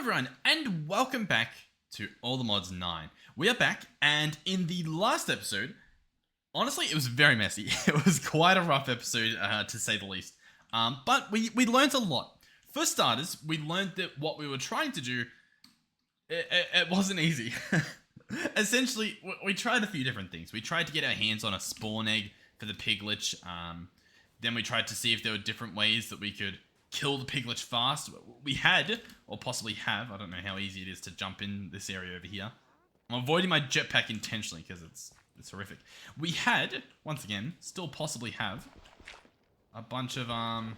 everyone, and welcome back to All the Mods 9. We are back, and in the last episode, honestly, it was very messy. It was quite a rough episode, to say the least. But we learned a lot. For starters, we learned that what we were trying to do, it wasn't easy. Essentially, we tried a few different things. We tried to get our hands on a spawn egg for the Piglich. Then we tried to see if there were different ways that we could kill the Piglich fast. We had, or possibly have, I don't know how easy it is to jump in this area over here. I'm avoiding my jetpack intentionally because it's horrific. We had, once again, still possibly have, a bunch of, well,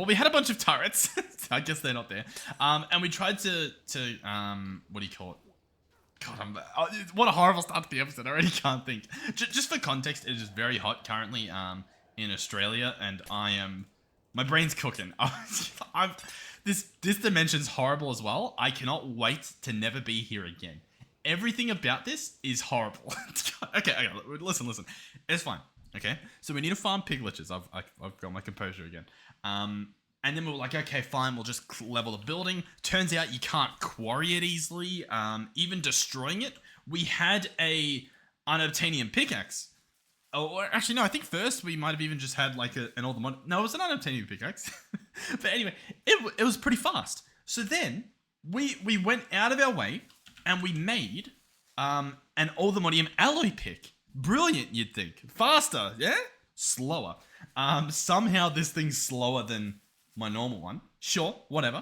we had a bunch of turrets. I guess they're not there. And we tried to what do you call it? God, what a horrible start to the episode. I already can't think. Just for context, it is very hot currently in Australia, and my brain's cooking. This dimension's horrible as well. I cannot wait to never be here again. Everything about this is horrible. Okay, listen. It's fine. Okay, so we need to farm Pigliches. I've got my composure again. And then we were like, okay, fine, we'll just level the building. Turns out you can't quarry it easily. Even destroying it. We had an unobtainium pickaxe. Or actually, no, I think first we might have even just had like an all the mod. No, it was an unobtainium pickaxe. But anyway, it was pretty fast. So then we went out of our way and we made an allthemodium alloy pick. Brilliant, you'd think. Faster, yeah? Slower. Somehow this thing's slower than my normal one. Sure, whatever.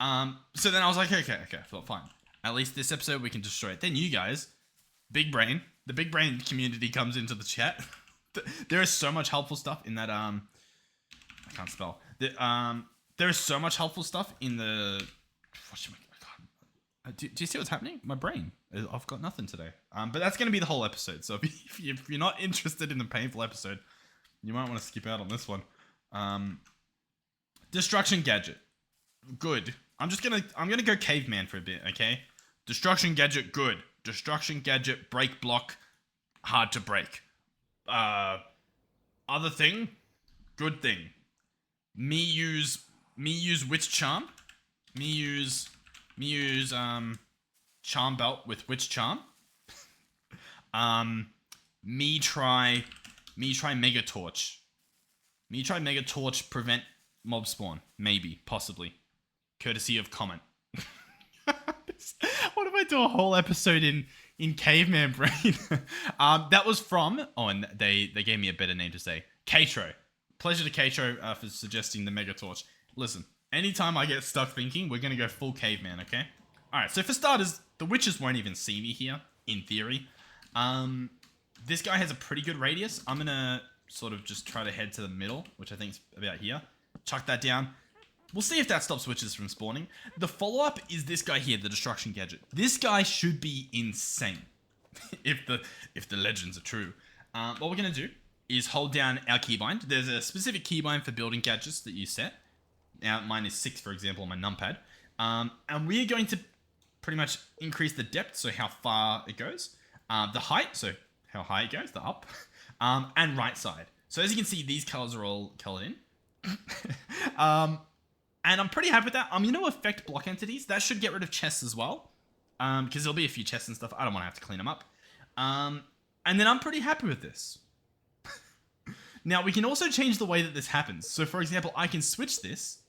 So then I was like, okay, fine. At least this episode we can destroy it. Then you guys, big brain. The big brain community comes into the chat. There is so much helpful stuff in that, I can't spell. There is so much helpful stuff in the, do you see what's happening? My brain, I've got nothing today. But that's going to be the whole episode. So if you're not interested in the painful episode, you might want to skip out on this one. Destruction gadget. Good. I'm going to go caveman for a bit, okay? Destruction gadget, good. Destruction gadget, break block, hard to break. Other thing, good thing. Me use witch charm. Me use charm belt with witch charm. Me try mega torch. Me try mega torch prevent mob spawn. Maybe, possibly. Courtesy of comment. What if I do a whole episode in caveman brain? That was from, and they gave me a better name to say, Katro. Pleasure to Katro for suggesting the mega torch. Listen, anytime I get stuck thinking, we're gonna go full caveman, okay? Alright, so for starters, the witches won't even see me here, in theory. This guy has a pretty good radius. I'm gonna sort of just try to head to the middle, which I think is about here. Chuck that down. We'll see if that stops witches from spawning. The follow-up is this guy here, the destruction gadget. This guy should be insane, if the legends are true. What we're gonna do is hold down our keybind. There's a specific keybind for building gadgets that you set. Now mine is 6, for example, on my numpad. And we're going to pretty much increase the depth, so how far it goes. The height, so how high it goes, the up. And right side. So as you can see, these colors are all colored in. And I'm pretty happy with that. I'm going to affect block entities. That should get rid of chests as well. Because there'll be a few chests and stuff. I don't want to have to clean them up. And then I'm pretty happy with this. Now, we can also change the way that this happens. So, for example, I can switch this.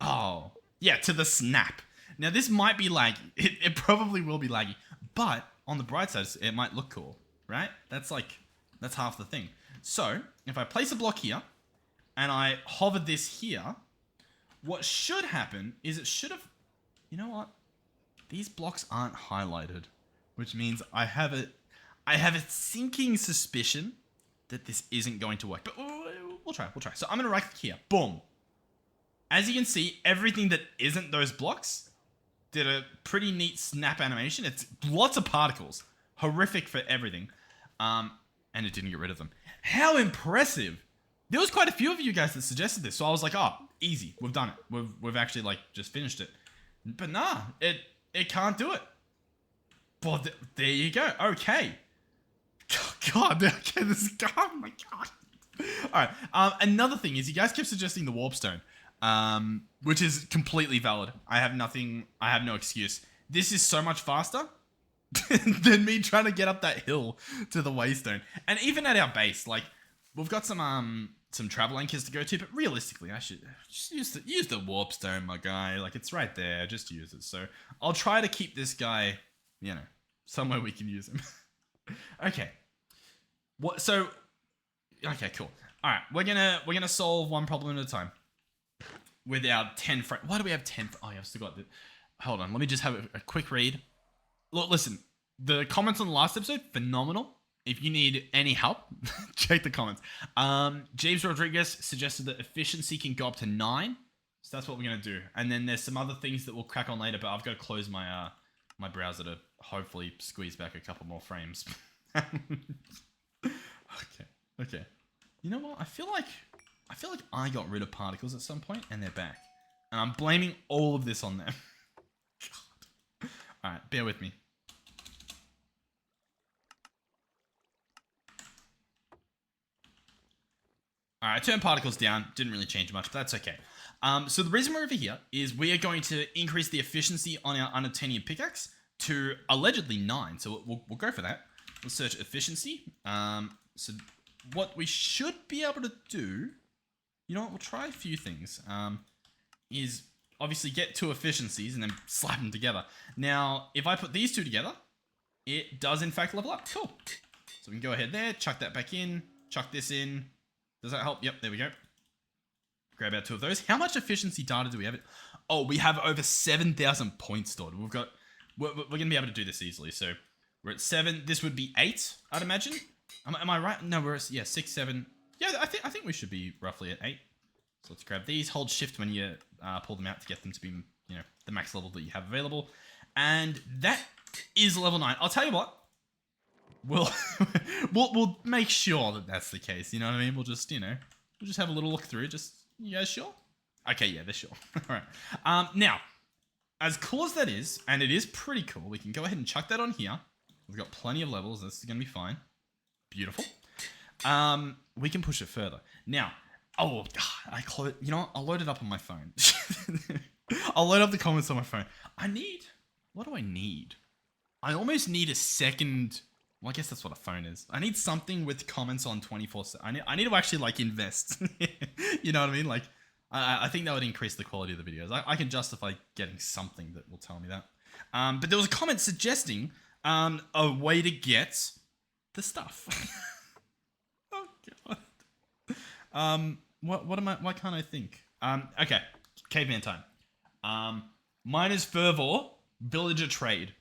Oh, yeah, to the snap. Now, this might be laggy. It probably will be laggy. But, on the bright side, it might look cool. Right? That's half the thing. So, if I place a block here, and I hover this here, what should happen is it should have... You know what? These blocks aren't highlighted, which means I have a sinking suspicion that this isn't going to work. But we'll try. So I'm going to right click here. Boom. As you can see, everything that isn't those blocks did a pretty neat snap animation. It's lots of particles. Horrific for everything. And it didn't get rid of them. How impressive. There was quite a few of you guys that suggested this, so I was like, oh, easy, we've done it. We've actually, just finished it. But nah, it can't do it. Well, there you go. Okay. God, okay, this is... Oh, my God. Alright, another thing is you guys kept suggesting the warp stone. which is completely valid. I have no excuse. This is so much faster than me trying to get up that hill to the Waystone. And even at our base, like, we've got some travel anchors to go to, but realistically, I should just use the warp stone, my guy. Like, it's right there. Just use it. So I'll try to keep this guy, you know, somewhere we can use him. Okay. Okay, cool. All right, we're gonna solve one problem at a time with our 10 frames. Why do we have 10? Oh, yeah, I've still got the. Hold on, let me just have a quick read. Look, listen, the comments on the last episode, phenomenal. If you need any help, check the comments. James Rodriguez suggested that efficiency can go up to 9, so that's what we're gonna do. And then there's some other things that we'll crack on later, but I've got to close my my browser to hopefully squeeze back a couple more frames. Okay. You know what? I feel like I got rid of particles at some point and they're back. And I'm blaming all of this on them. God. Alright, bear with me. Alright, I turned particles down. Didn't really change much, but that's okay. So the reason we're over here is we are going to increase the efficiency on our unobtainium pickaxe to allegedly 9. So we'll go for that. We'll search efficiency. So what we should be able to do, you know what, we'll try a few things, is obviously get 2 efficiencies and then slap them together. Now, if I put these 2 together, it does in fact level up. Cool. So we can go ahead there, chuck that back in, chuck this in. Does that help? Yep, there we go. Grab out 2 of those. How much efficiency data do we have? Oh, we have over 7,000 points stored. We're going to be able to do this easily. So we're at 7. This would be 8, I'd imagine. Am I right? No, we're at, 6, 7. Yeah, I think we should be roughly at 8. So let's grab these. Hold shift when you pull them out to get them to be, you know, the max level that you have available. And that is level 9. I'll tell you what. We'll make sure that that's the case. You know what I mean? We'll just, you know, we'll just have a little look through. Just, you guys sure? Okay, yeah, they're sure. All right. Now, as cool as that is, and it is pretty cool, we can go ahead and chuck that on here. We've got plenty of levels. This is going to be fine. Beautiful. We can push it further. Now, oh, God, you know what? I'll load it up on my phone. I'll load up the comments on my phone. What do I need? I almost need a second. Well, I guess that's what a phone is. I need something with comments on 24/7. I need to actually, like, invest. You know what I mean? Like, I think that would increase the quality of the videos. I can justify getting something that will tell me that. But there was a comment suggesting a way to get the stuff. Oh, God. Why can't I think? Okay. Caveman time. Miners fervor, villager trade.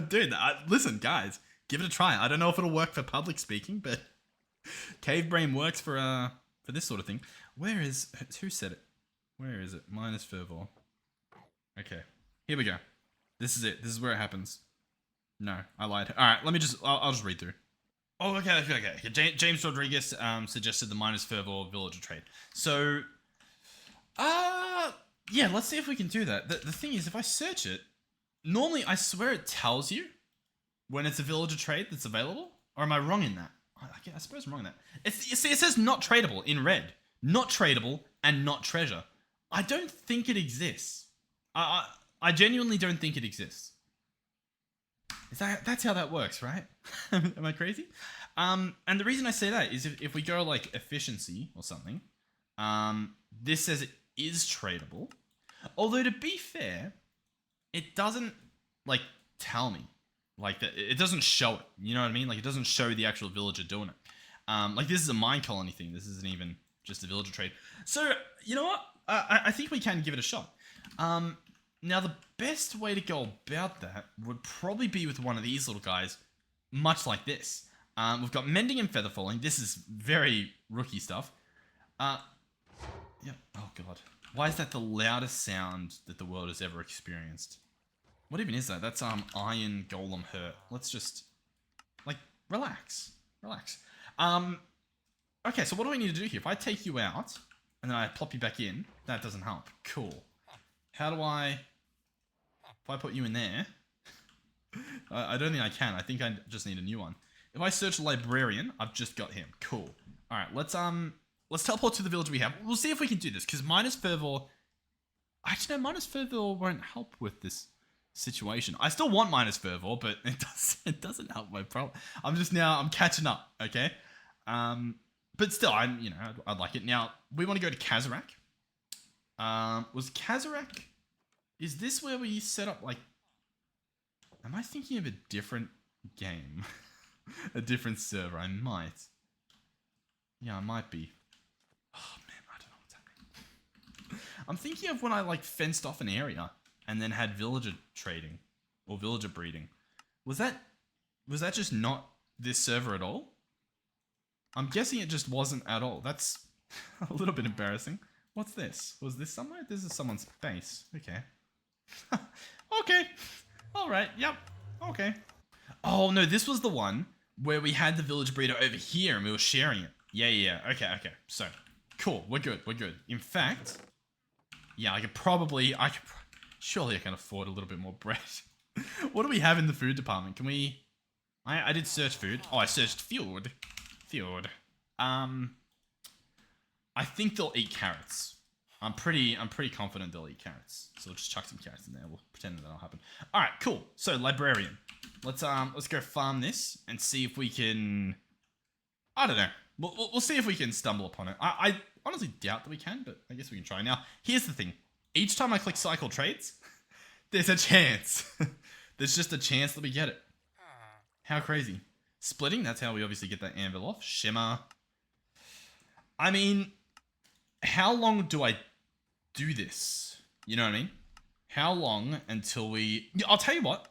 Dude, listen, guys, give it a try. I don't know if it'll work for public speaking, but Cave Brain works for this sort of thing. Who said it? Where is it? Minus fervor. Okay, here we go. This is it. This is where it happens. No, I lied. All right, I'll just read through. Oh, okay. James Rodriguez suggested the minus fervor villager trade. So, yeah, let's see if we can do that. The thing is, if I search it, normally, I swear it tells you when it's a villager trade that's available. Or am I wrong in that? I suppose I'm wrong in that. See, it says not tradable in red. Not tradable and not treasure. I don't think it exists. I genuinely don't think it exists. That's how that works, right? Am I crazy? And the reason I say that is if we go like efficiency or something, this says it is tradable. Although to be fair, it doesn't, like, tell me. Like, that. It doesn't show it. You know what I mean? Like, it doesn't show the actual villager doing it. Like, this is a mine colony thing. This isn't even just a villager trade. So, you know what? I think we can give it a shot. Now, the best way to go about that would probably be with one of these little guys, much like this. We've got mending and feather falling. This is very rookie stuff. Yeah. Oh, God. Why is that the loudest sound that the world has ever experienced? What even is that? That's iron golem hurt. Let's just, like, relax. Okay, so what do we need to do here? If I take you out and then I plop you back in, that doesn't help. Cool. How do if I put you in there, I don't think I can. I think I just need a new one. If I search librarian, I've just got him. Cool. All right, let's let's teleport to the village we have. We'll see if we can do this, because minus fervor... Actually, no, minus fervor won't help with this situation. I still want minus fervor, but it doesn't help my problem. I'm catching up, okay? But still, I'd like it. Now, we want to go to Kazarak. Was Kazarak... Is this where we set up, like... Am I thinking of a different game? A different server? I might. Yeah, I might be. Oh, man, I don't know what's happening. I'm thinking of when I, like, fenced off an area and then had villager trading. Or villager breeding. Was that just not this server at all? I'm guessing it just wasn't at all. That's a little bit embarrassing. What's this? Was this somewhere? This is someone's base. Okay. Okay. Alright, yep. Okay. Oh, no, this was the one where we had the village breeder over here and we were sharing it. Yeah. Okay. So, cool. We're good. In fact, yeah, surely I can afford a little bit more bread. What do we have in the food department? Can we... I did search food. Oh, I searched field. I think they'll eat carrots. I'm pretty confident they'll eat carrots. So we'll just chuck some carrots in there. We'll pretend that'll happen. All right, cool. So librarian, let's go farm this and see if we can. I don't know. We'll see if we can stumble upon it. I honestly doubt that we can, but I guess we can try. Now, here's the thing. Each time I click cycle trades, there's a chance. There's just a chance that we get it. How crazy. Splitting, that's how we obviously get that anvil off. Shimmer. I mean, how long do I do this? You know what I mean? How long until we... I'll tell you what.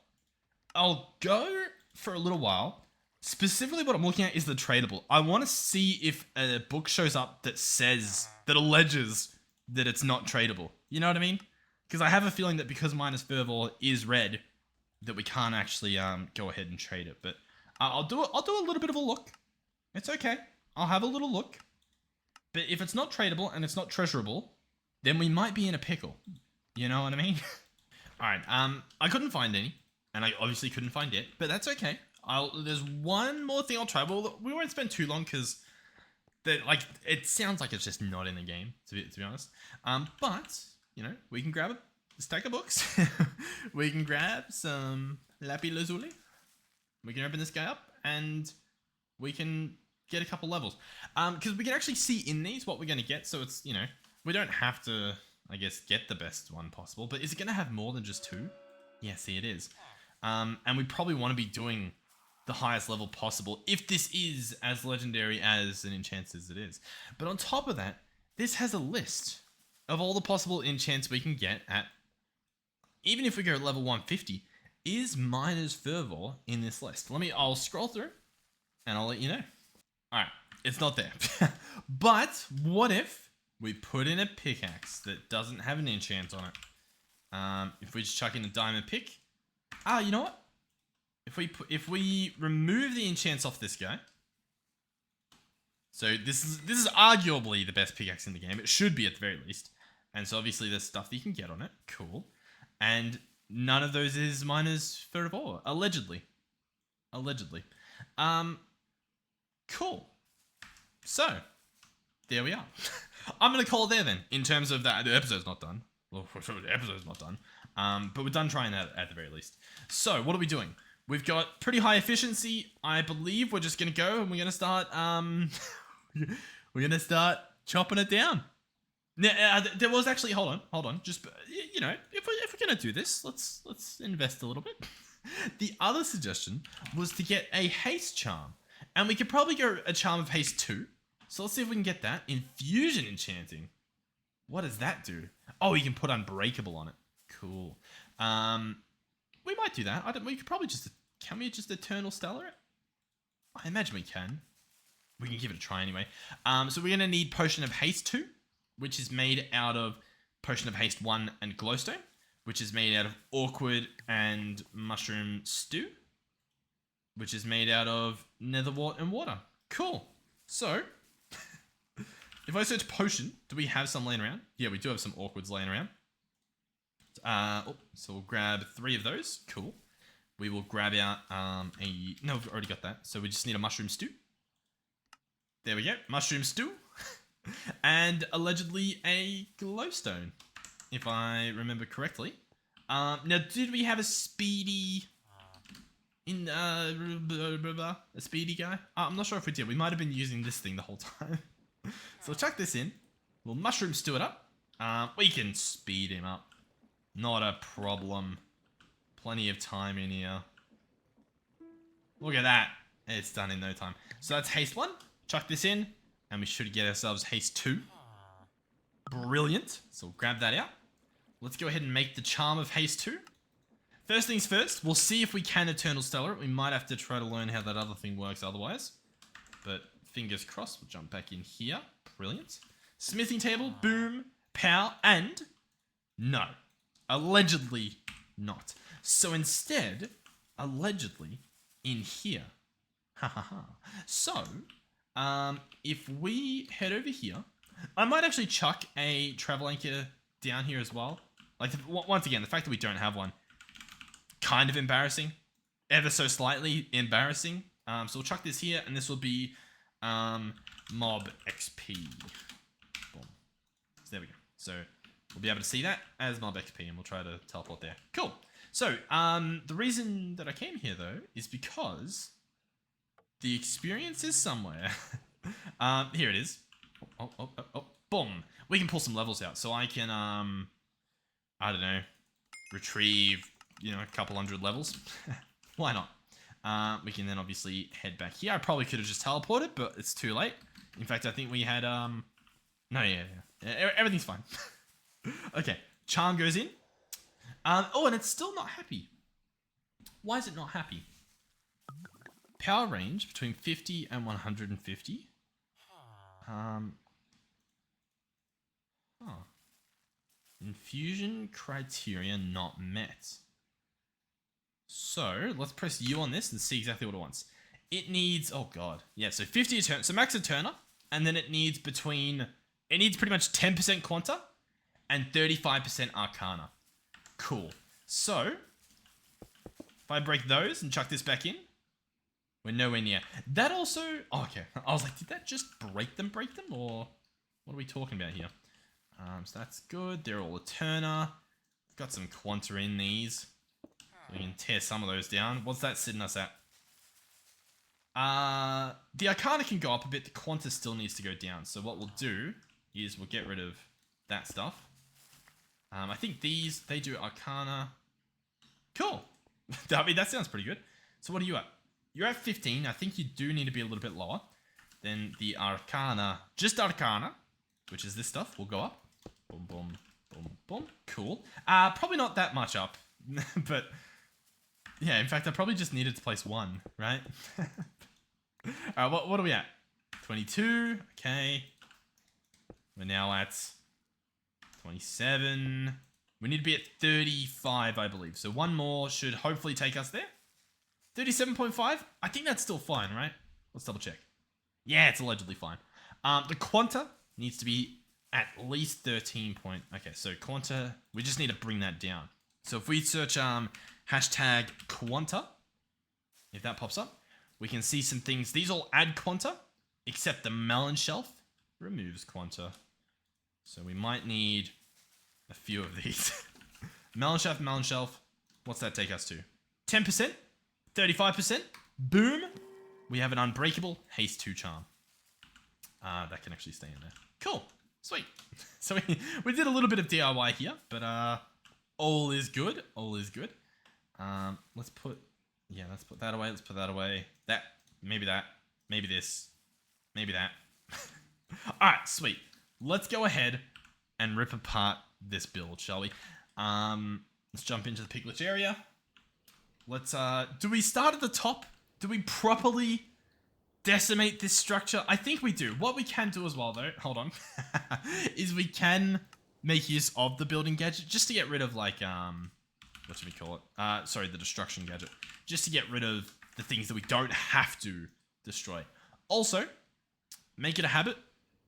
I'll go for a little while. Specifically what I'm looking at is the tradable. I want to see if a book shows up that says, that alleges that it's not tradable. You know what I mean? Because I have a feeling that because minus fervor is red, that we can't actually go ahead and trade it. But I'll do a little bit of a look. It's okay. I'll have a little look. But if it's not tradable and it's not treasurable, then we might be in a pickle. You know what I mean? Alright, I couldn't find any. And I obviously couldn't find it. But that's okay. There's one more thing I'll try. Well, we won't spend too long because... it sounds like it's just not in the game, to be honest. But, we can grab a stack of books. We can grab some lapis lazuli. We can open this guy up and we can get a couple levels. Because we can actually see in these what we're going to get. So it's, we don't have to, I guess, get the best one possible. But is it going to have more than just 2? Yeah, see, it is. And we probably want to be doing the highest level possible if this is as legendary as an enchant as it is. But on top of that, this has a list of all the possible enchants we can get at, even if we go level 150, is minus fervor in this list. I'll scroll through and I'll let you know. All right, it's not there. But what if we put in a pickaxe that doesn't have an enchant on it? If we just chuck in a diamond pick, you know what? If we remove the enchants off this guy, so this is arguably the best pickaxe in the game. It should be at the very least. And so obviously there's stuff that you can get on it. Cool. And none of those is minus fervor, allegedly. Cool. So there we are. I'm gonna call it there then. In terms of that, the episode's not done. Well, for sure, the episode's not done. But we're done trying that at the very least. So what are we doing? We've got pretty high efficiency. I believe we're just gonna go and we're gonna start. We're gonna start chopping it down. Now, there was actually hold on. Just if we're gonna do this, let's invest a little bit. The other suggestion was to get a haste charm, and we could probably go a charm of haste 2. So let's see if we can get that. Infusion enchanting. What does that do? Oh, you can put unbreakable on it. Cool. We might do that. We could probably can we just eternal stellar it? I imagine we can. We can give it a try anyway. So we're gonna need potion of haste 2, which is made out of potion of haste 1 and glowstone, which is made out of awkward and mushroom stew, which is made out of netherwort and water. Cool. So, if I search potion, do we have some laying around? Yeah, we do have some awkwards laying around. So we'll grab 3 of those. Cool. We will grab out no, we've already got that. So we just need a mushroom stew. There we go. Mushroom stew. And allegedly a glowstone, if I remember correctly. Now, did we have a speedy a speedy guy? I'm not sure if we did. We might have been using this thing the whole time. So chuck this in. We'll mushroom stew it up. We can speed him up. Not a problem. Plenty of time in here. Look at that. It's done in no time. So that's haste 1. Chuck this in. And we should get ourselves haste 2. Brilliant. So we'll grab that out. Let's go ahead and make the charm of haste 2. First things first, we'll see if we can Eternal Stellar it. We might have to try to learn how that other thing works otherwise. But fingers crossed, we'll jump back in here. Brilliant. Smithing table, boom, pow, and no. Allegedly not. So instead, allegedly, in here. Ha ha ha. So, if we head over here, I might actually chuck a travel anchor down here as well. Like, once again, the fact that we don't have one, kind of embarrassing. Ever so slightly embarrassing. So we'll chuck this here, and this will be mob XP. Boom. So there we go. So we'll be able to see that as mob XP, and we'll try to teleport there. Cool. So the reason that I came here, though, is because the experience is somewhere. Here it is. Oh, boom. We can pull some levels out. So I can, I don't know, retrieve, a couple hundred levels. Why not? We can then obviously head back here. I probably could have just teleported, but it's too late. In fact, I think we had, no, yeah. Everything's fine. Okay, charm goes in. Oh, and it's still not happy. Why is it not happy? Power range between 50 and 150. Infusion criteria not met. So, let's press U on this and see exactly what it wants. It needs, oh god. Yeah, so 50 Eterna, so max Eterna, and then it needs pretty much 10% Quanta and 35% Arcana. Cool. So, if I break those and chuck this back in, we're nowhere near. That also, oh, okay. I was like, did that just break them, or what are we talking about here? So that's good. They're all Eterna. Got some Quanta in these. So we can tear some of those down. What's that sitting us at? The Arcana can go up a bit. The Quanta still needs to go down. So what we'll do is we'll get rid of that stuff. I think these, they do Arcana. Cool. I mean, that sounds pretty good. So what are you at? You're at 15. I think you do need to be a little bit lower. Then the Arcana, just Arcana, which is this stuff, will go up. Boom, boom, boom, boom. Cool. Probably not that much up. But, yeah, in fact, I probably just needed to place 1, right? What are we at? 22. Okay. We're now at 27. We need to be at 35, I believe. So one more should hopefully take us there. 37.5? I think that's still fine, right? Let's double check. Yeah, it's allegedly fine. The Quanta needs to be at least 13 point... Okay, so Quanta, we just need to bring that down. So if we search hashtag Quanta, if that pops up, we can see some things. These all add Quanta, except the melon shelf removes Quanta. So we might need a few of these. Melon shelf. What's that take us to? 10%? 35%? Boom! We have an unbreakable haste 2 charm. That can actually stay in there. Cool. Sweet. So we did a little bit of DIY here, but all is good. All is good. Let's put that away. Let's put that away. Maybe this, maybe that. Alright, sweet. Let's go ahead and rip apart this build, shall we? Let's jump into the Piglich area. Let's, do we start at the top? Do we properly decimate this structure? I think we do. What we can do as well, though, hold on, is we can make use of the building gadget just to get rid of, like, what should we call it? Sorry, the destruction gadget. Just to get rid of the things that we don't have to destroy. Also, make it a habit.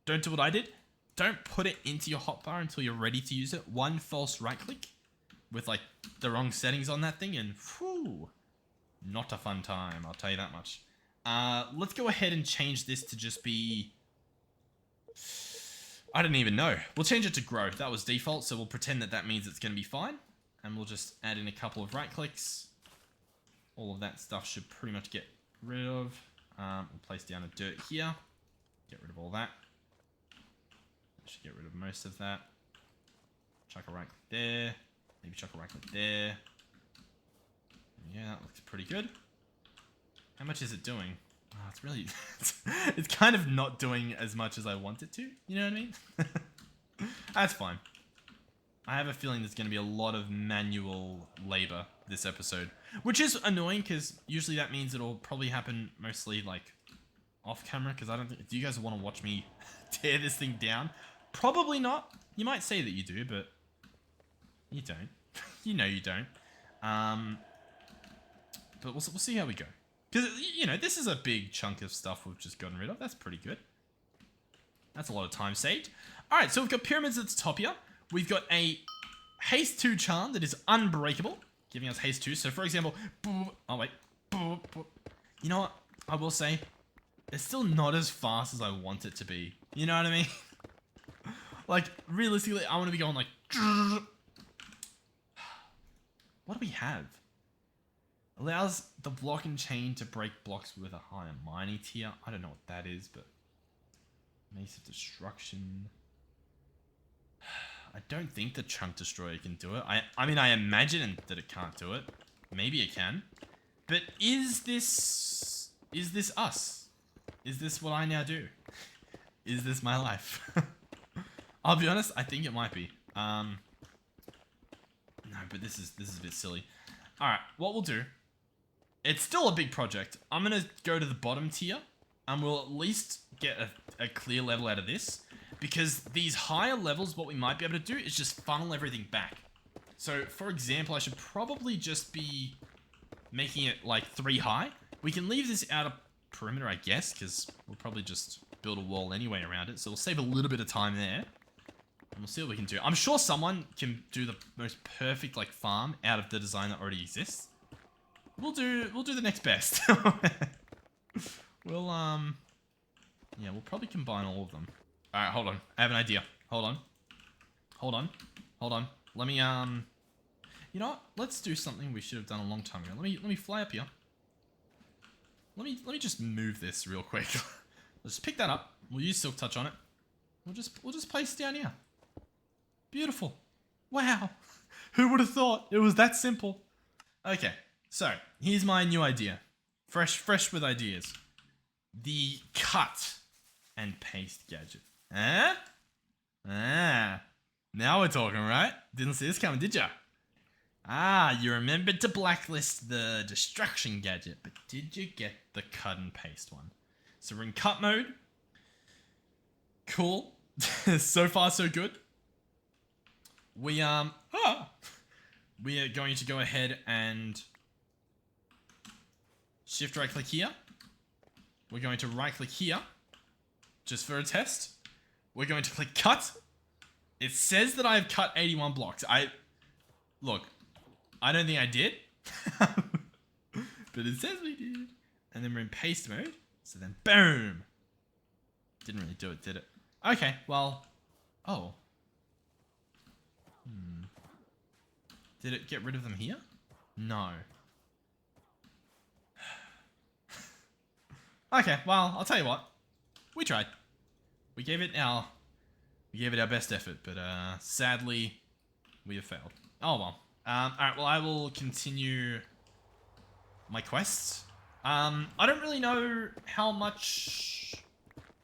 Don't do what I did. Don't put it into your hotbar until you're ready to use it. One false right click with like the wrong settings on that thing and whew, not a fun time, I'll tell you that much. Let's go ahead and change this to just be I didn't even know. We'll change it to grow. That was default, so we'll pretend that that means it's going to be fine. And we'll just add in a couple of right clicks. All of that stuff should pretty much get rid of. We'll place down a dirt here. Get rid of all that. Should get rid of most of that. Chuck a right click there. Maybe chuck a right click there. Yeah, that looks pretty good. How much is it doing? Oh, it's really... it's kind of not doing as much as I want it to. You know what I mean? That's fine. I have a feeling there's going to be a lot of manual labor this episode. Which is annoying, because usually that means it'll probably happen mostly, like, off camera. Because I don't think... Do you guys want to watch me tear this thing down? Probably not. You might say that you do, but... You don't. You know you don't. But we'll see how we go. Because, you know, this is a big chunk of stuff we've just gotten rid of. That's pretty good. That's a lot of time saved. Alright, so we've got pyramids at the top here. We've got a haste 2 charm that is unbreakable, giving us haste 2. So, for example... Oh, wait. You know what? I will say, it's still not as fast as I want it to be. You know what I mean? Like, realistically, I want to be going like... What do we have? Allows the block and chain to break blocks with a higher mining tier. I don't know what that is, but... Mace of Destruction. I don't think the Chunk Destroyer can do it. I mean, I imagine that it can't do it. Maybe it can. But is this us? Is this what I now do? Is this my life? I'll be honest, I think it might be. No, but this is a bit silly. Alright, what we'll do... It's still a big project. I'm going to go to the bottom tier, and we'll at least get a clear level out of this. Because these higher levels, what we might be able to do is just funnel everything back. So, for example, I should probably just be making it like 3 high. We can leave this outer perimeter, I guess, because we'll probably just build a wall anyway around it. So we'll save a little bit of time there. And we'll see what we can do. I'm sure someone can do the most perfect like farm out of the design that already exists. We'll do the next best. We'll yeah, we'll probably combine all of them. All right, hold on. I have an idea. Hold on. Let me you know what? Let's do something we should have done a long time ago. Let me fly up here. Let me just move this real quick. Let's pick that up. We'll use Silk Touch on it. We'll just place it down here. Beautiful. Wow. Who would have thought it was that simple? Okay. So, here's my new idea. Fresh with ideas. The cut and paste gadget. Huh? Ah. Now we're talking, right? Didn't see this coming, did ya? Ah, you remembered to blacklist the destruction gadget, but did you get the cut and paste one? So we're in cut mode. Cool. So far, so good. We are going to go ahead and shift right click here. We're going to right click here, just for a test. We're going to click cut. It says that I've cut 81 blocks. Look, I don't think I did, but it says we did. And then we're in paste mode. So then, boom. Didn't really do it, did it? Okay, well, oh. Did it get rid of them here? No. Okay, well, I'll tell you what. We tried. We gave it our best effort, but sadly, we have failed. Oh well. Alright, well, I will continue my quests. I don't really know how much...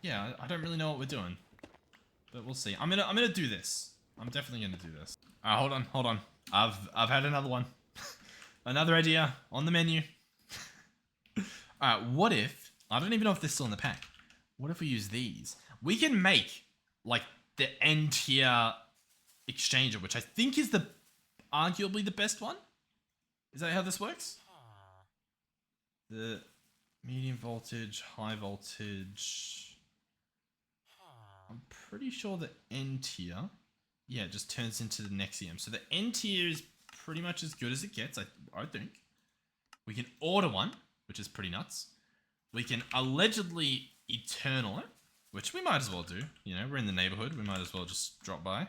Yeah, I don't really know what we're doing. But we'll see. I'm gonna do this. I'm definitely gonna do this. Alright, hold on. I've had another one. Another idea on the menu. Alright, what if... I don't even know if they're still in the pack. What if we use these? We can make, like, the end tier exchanger, which I think is arguably the best one. Is that how this works? The medium voltage, high voltage. I'm pretty sure the end tier, yeah, it just turns into the Nexium. So the end tier is pretty much as good as it gets, I think. We can order one, which is pretty nuts. We can allegedly eternal it. which we might as well do. You know, we're in the neighborhood. We might as well just drop by.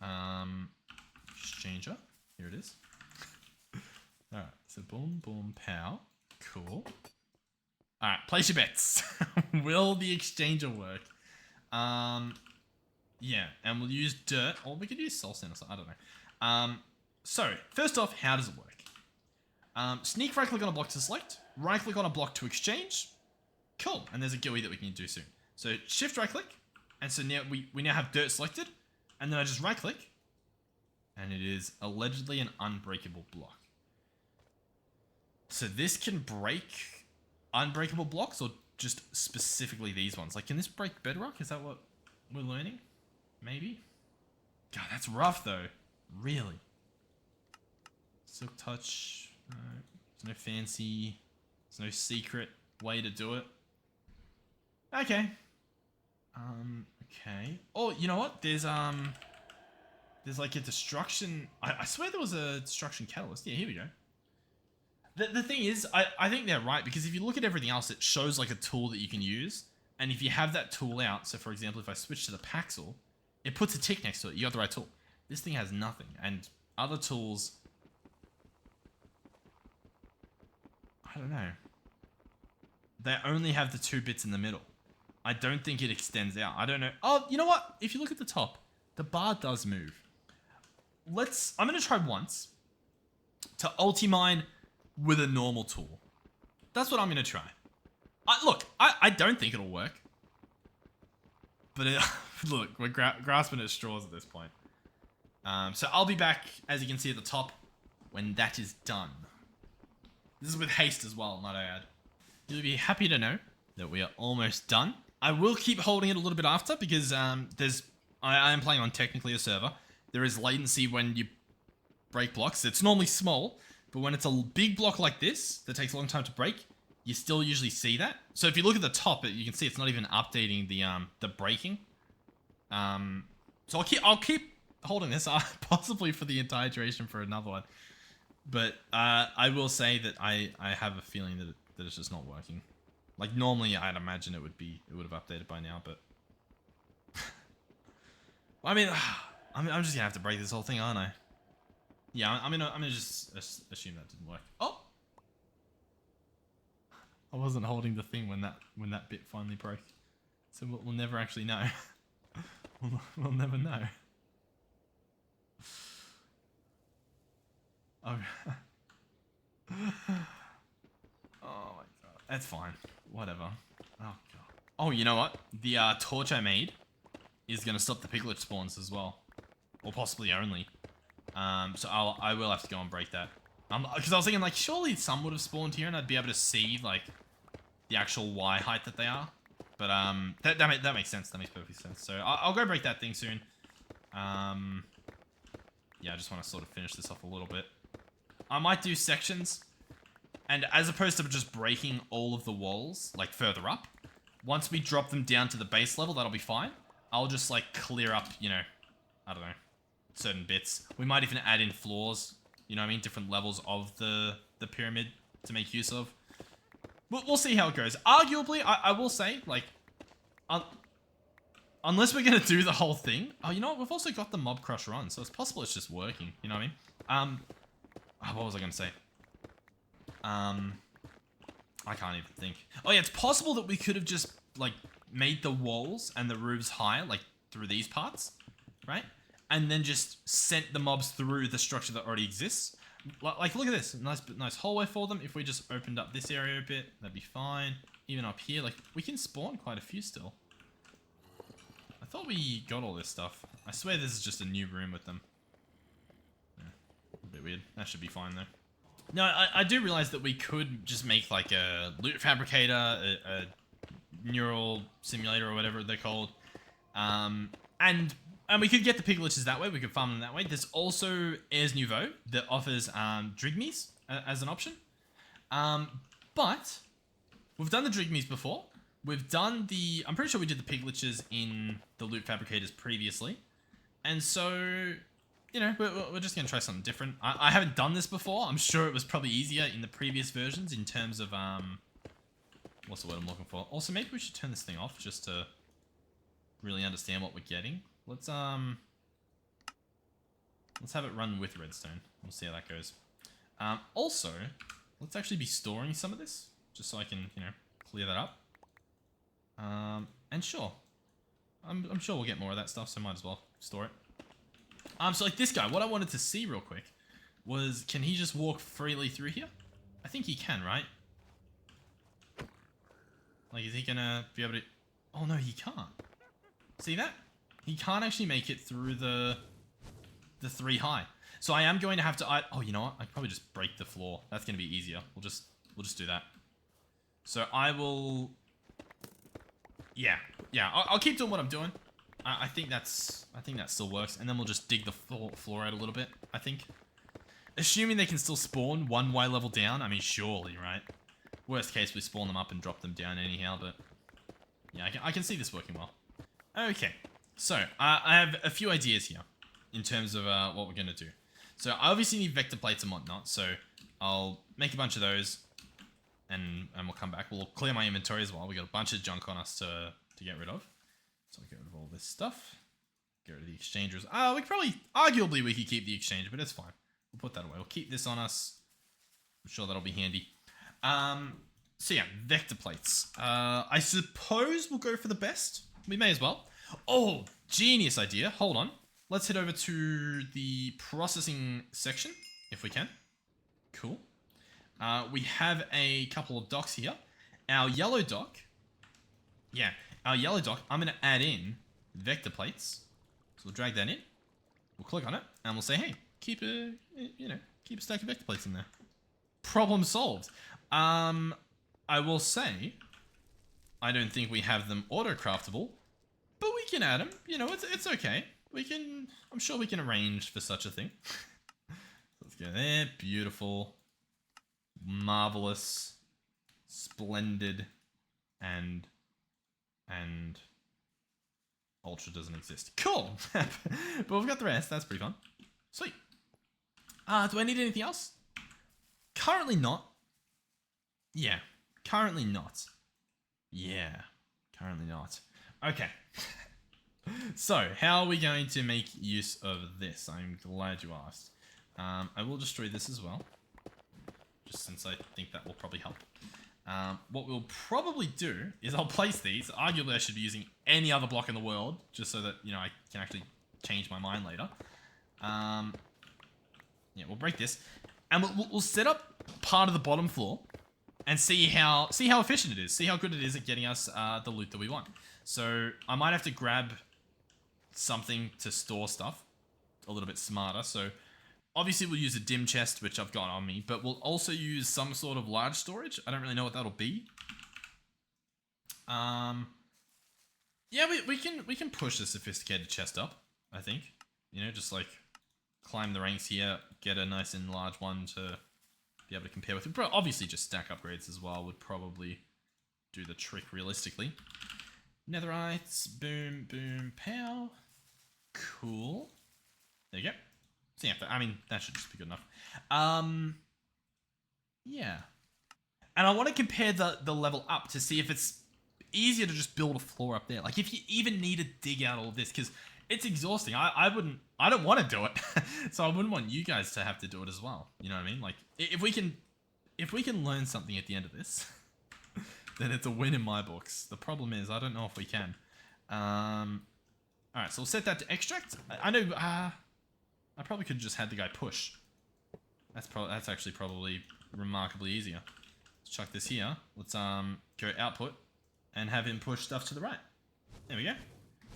Exchanger. Here it is. All right. So boom, boom, pow. Cool. All right. Place your bets. Will the exchanger work? Yeah, and we'll use dirt, or we could use soul sand or something. I don't know. So first off, how does it work? Sneak right click on a block to select. Right click on a block to exchange. Cool. And there's a GUI that we can do soon. So shift right click. And so now we now have dirt selected. And then I just right click. And it is allegedly an unbreakable block. So this can break unbreakable blocks or just specifically these ones. Like, can this break bedrock? Is that what we're learning? Maybe? God, that's rough though. Really. Silk touch. No. There's no fancy. There's no secret way to do it. Okay. Okay. Oh, you know what? There's like a destruction. I swear there was a destruction catalyst. Yeah, here we go. The thing is, I think they're right, because if you look at everything else, it shows like a tool that you can use. And if you have that tool out, so for example, if I switch to the Paxel, it puts a tick next to it. You got the right tool. This thing has nothing. And other tools, I don't know. They only have the 2 bits in the middle. I don't think it extends out. I don't know. Oh, you know what? If you look at the top, the bar does move. I'm going to try once to ulti-mine with a normal tool. That's what I'm going to try. Look, I don't think it'll work. But look, we're grasping at straws at this point. So I'll be back, as you can see at the top, when that is done. This is with haste as well, might I add. You'll be happy to know that we are almost done. I will keep holding it a little bit after, because I am playing on technically a server. There is latency when you break blocks. It's normally small, but when it's a big block like this that takes a long time to break, you still usually see that. So if you look at the top, you can see it's not even updating the breaking. So I'll keep holding this possibly for the entire duration for another one. But I will say that I have a feeling that it's just not working. Like normally I'd imagine it would have updated by now, but I mean, I'm just gonna have to break this whole thing, aren't I? Yeah, I'm gonna just assume that didn't work. Oh, I wasn't holding the thing when that bit finally broke, so we'll never actually know. we'll never know. Oh. Oh my god, that's fine. Whatever. Oh god. Oh, you know what? The torch I made is gonna stop the piglet spawns as well, or possibly only. So I will have to go and break that. Because I was thinking like surely some would have spawned here and I'd be able to see like the actual Y height that they are. But that makes sense. That makes perfect sense. So I'll go break that thing soon. Yeah, I just want to sort of finish this off a little bit. I might do sections, and as opposed to just breaking all of the walls like further up, once we drop them down to the base level, that'll be fine. I'll just like clear up, you know, I don't know, certain bits. We might even add in floors, you know what I mean, different levels of the pyramid to make use of. We'll see how it goes. Arguably, I will say, like, unless we're gonna do the whole thing. Oh, you know what? We've also got the mob crusher on, so it's possible it's just working. You know what I mean? What was I gonna say? I can't even think. Oh yeah, it's possible that we could have just like made the walls and the roofs higher, like through these parts, right? And then just sent the mobs through the structure that already exists. Like, look at this, nice hallway for them. If we just opened up this area a bit, that'd be fine. Even up here, like we can spawn quite a few still. I thought we got all this stuff. I swear this is just a new room with them. Yeah, a bit weird. That should be fine though. No, I do realize that we could just make like a loot fabricator, a neural simulator or whatever they're called. And we could get the pigliches that way. We could farm them that way. There's also Airs Nouveau that offers Drigmies as an option. But we've done the Drigmies before. We've done I'm pretty sure we did the pigliches in the loot fabricators previously. And so, you know, we're just going to try something different. I haven't done this before. I'm sure it was probably easier in the previous versions in terms of, what's the word I'm looking for? Also, maybe we should turn this thing off just to really understand what we're getting. Let's have it run with redstone. We'll see how that goes. Also, let's actually be storing some of this, just so I can, you know, clear that up. And sure, I'm sure we'll get more of that stuff, so might as well store it. So like this guy, what I wanted to see real quick was, can he just walk freely through here? I think he can, right? Like, is he gonna be able to... Oh no, he can't. See that? He can't actually make it through the 3 high. So I am going to have to... Oh, you know what? I could probably just break the floor. That's gonna be easier. We'll just do that. So I will... Yeah, I'll keep doing what I'm doing. I think that still works, and then we'll just dig the floor out a little bit, I think. Assuming they can still spawn 1 Y level down, I mean, surely, right? Worst case, we spawn them up and drop them down anyhow, but... Yeah, I can see this working well. Okay, so, I have a few ideas here, in terms of what we're gonna do. So, I obviously need vector plates and whatnot, so I'll make a bunch of those, and we'll come back. We'll clear my inventory as well. We got a bunch of junk on us to get rid of. So I'll get rid of all this stuff. Get rid of the exchangers. We could probably, arguably we could keep the exchanger, but it's fine. We'll put that away. We'll keep this on us. I'm sure that'll be handy. So yeah, vector plates. I suppose we'll go for the best. We may as well. Oh, genius idea. Hold on. Let's head over to the processing section, if we can. Cool. We have a couple of docks here. Our yellow dock. Yeah, our yellow dock. I'm going to add in vector plates. So we'll drag that in. We'll click on it, and we'll say, hey, keep a stack of vector plates in there. Problem solved. I will say, I don't think we have them auto-craftable, but we can add them. You know, it's okay. I'm sure we can arrange for such a thing. Let's go there. Beautiful. Marvelous. Splendid. And Ultra doesn't exist. Cool. But we've got the rest. That's pretty fun. Sweet. Do I need anything else? Currently not. Yeah. Currently not. Yeah. Currently not. Okay. So, how are we going to make use of this? I'm glad you asked. I will destroy this as well. Just since I think that will probably help. What we'll probably do is I'll place these. Arguably, I should be using any other block in the world, just so that, you know, I can actually change my mind later. Yeah, we'll break this. And we'll set up part of the bottom floor and see how efficient it is. See how good it is at getting us the loot that we want. So I might have to grab something to store stuff a little bit smarter. So obviously we'll use a dim chest, which I've got on me, but we'll also use some sort of large storage. I don't really know what that'll be. Yeah, we can push the sophisticated chest up, I think. You know, just like climb the ranks here, get a nice and large one to be able to compare with. But obviously just stack upgrades as well would probably do the trick realistically. Netherites, boom, boom, pow. Cool. There you go. So yeah, I mean, that should just be good enough. Yeah. And I want to compare the level up to see if it's easier to just build a floor up there. Like, if you even need to dig out all of this, because it's exhausting. I don't want to do it. So I wouldn't want you guys to have to do it as well. You know what I mean? Like, if we can learn something at the end of this, then it's a win in my books. The problem is, I don't know if we can. Alright, so we'll set that to extract. I know, I probably could have just had the guy push. That's actually probably remarkably easier. Let's chuck this here. Let's go output and have him push stuff to the right. There we go.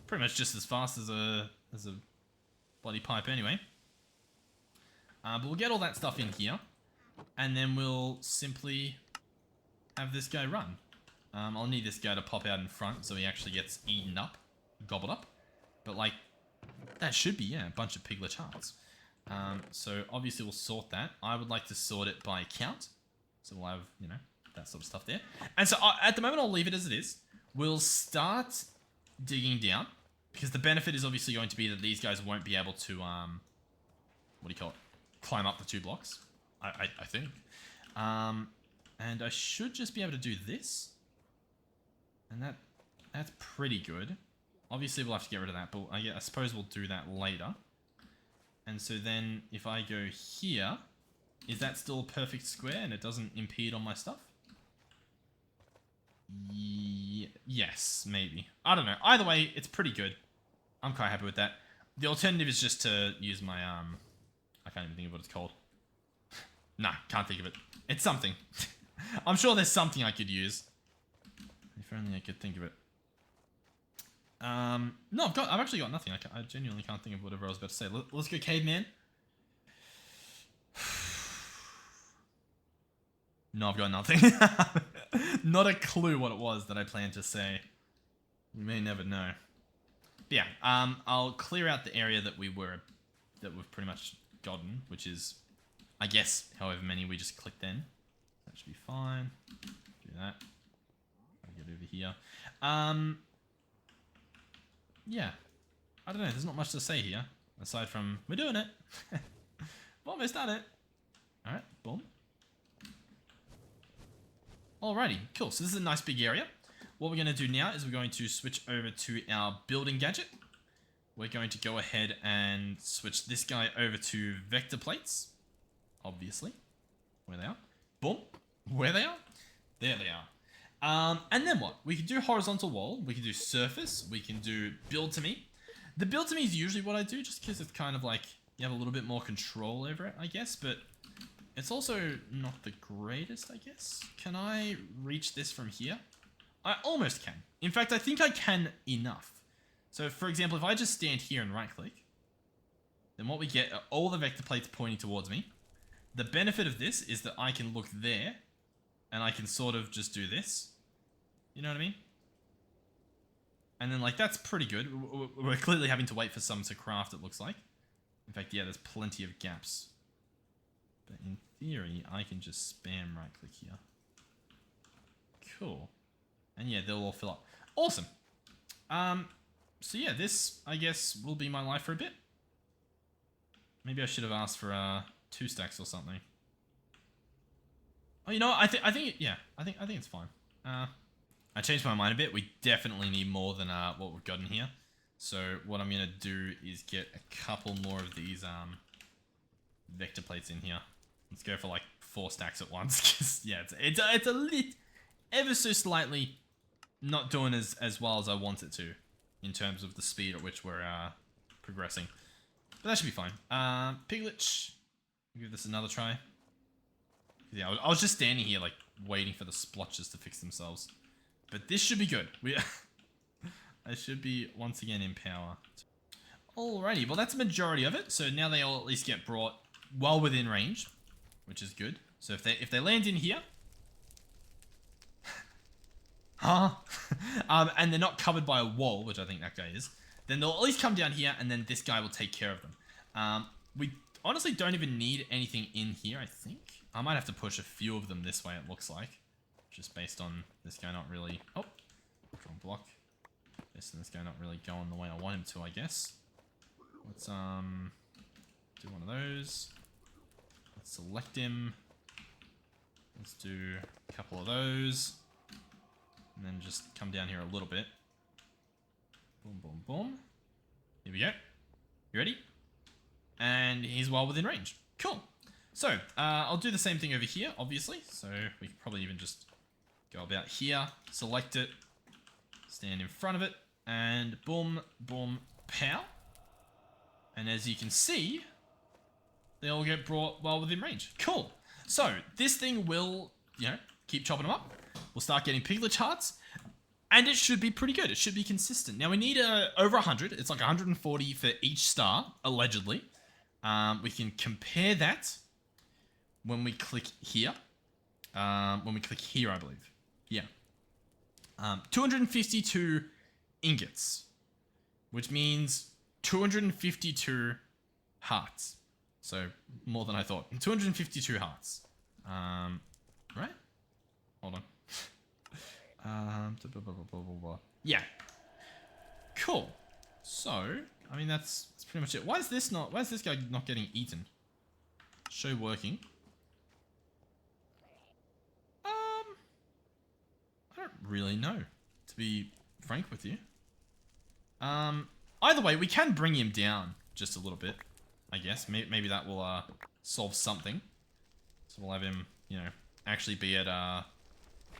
Pretty much just as fast as a bloody pipe anyway. But we'll get all that stuff in here, and then we'll simply have this guy run. I'll need this guy to pop out in front so he actually gets eaten up, gobbled up. But like, that should be, yeah, a bunch of Piglich hearts. So obviously we'll sort that. I would like to sort it by count. So we'll have, you know, that sort of stuff there. And so at the moment I'll leave it as it is. We'll start digging down, because the benefit is obviously going to be that these guys won't be able to, what do you call it? Climb up the 2 blocks, I think. And I should just be able to do this. And that's pretty good. Obviously, we'll have to get rid of that, but I suppose we'll do that later. And so then, if I go here, is that still a perfect square and it doesn't impede on my stuff? Yes, maybe. I don't know. Either way, it's pretty good. I'm quite happy with that. The alternative is just to use my, I can't even think of what it's called. Nah, can't think of it. It's something. I'm sure there's something I could use. If only I could think of it. No, I've actually got nothing. I genuinely can't think of whatever I was about to say. Let's go caveman. No, I've got nothing. Not a clue what it was that I planned to say. You may never know. But yeah, I'll clear out the area that we've pretty much gotten, which is, I guess, however many we just clicked then. That should be fine. Do that. I'll get over here. Yeah. I don't know, there's not much to say here, aside from, we're doing it. We've almost done it. Alright, boom. Alrighty, cool. So this is a nice big area. What we're going to do now is we're going to switch over to our building gadget. We're going to go ahead and switch this guy over to vector plates. Obviously. Where they are. Boom. Where they are. There they are. And then what? We can do horizontal wall. We can do surface. We can do build to me. The build to me is usually what I do just because it's kind of like you have a little bit more control over it, I guess. But it's also not the greatest, I guess. Can I reach this from here? I almost can. In fact, I think I can enough. So, for example, if I just stand here and right-click, then what we get are all the vector plates pointing towards me. The benefit of this is that I can look there, and I can sort of just do this. You know what I mean? And then, like, that's pretty good. We're clearly having to wait for some to craft, it looks like. In fact, yeah, there's plenty of gaps. But in theory, I can just spam right-click here. Cool. And yeah, they'll all fill up. Awesome. So yeah, this, I guess, will be my life for a bit. Maybe I should have asked for 2 stacks or something. Oh, you know what? I think it's fine. I changed my mind a bit. We definitely need more than what we've got in here. So what I'm gonna do is get a couple more of these vector plates in here. Let's go for like 4 stacks at once. Cause yeah, it's a lit, ever so slightly, not doing as well as I want it to, in terms of the speed at which we're progressing. But that should be fine. Piglich, give this another try. Yeah, I was just standing here like waiting for the splotches to fix themselves. But this should be good. I should be once again in power. Alrighty, well that's the majority of it. So now they all at least get brought well within range, which is good. So if they land in here, and they're not covered by a wall, which I think that guy is, then they'll at least come down here, and then this guy will take care of them. We honestly don't even need anything in here, I think. I might have to push a few of them this way, it looks like. Just based on this guy not really... Oh, wrong block. Based on this guy not really going the way I want him to, I guess. Let's do one of those. Let's select him. Let's do a couple of those. And then just come down here a little bit. Boom, boom, boom. Here we go. You ready? And he's well within range. Cool. So, I'll do the same thing over here, obviously. So, we can probably even just go about here, select it, stand in front of it, and boom, boom, pow. And as you can see, they all get brought well within range. Cool. So, this thing will, keep chopping them up. We'll start getting Piglich hearts, and it should be pretty good. It should be consistent. Now, we need over 100. It's like 140 for each star, allegedly. We can compare that when we click here. When we click here, I believe. Yeah. 252 ingots, which means 252 hearts. So, more than I thought. 252 hearts. Right? Hold on. Yeah. Cool. So, I mean, that's pretty much it. Why is this guy not getting eaten? Show working. I don't really know, to be frank with you. Either way, we can bring him down just a little bit, I guess. Maybe that will solve something. So we'll have him, you know, actually be at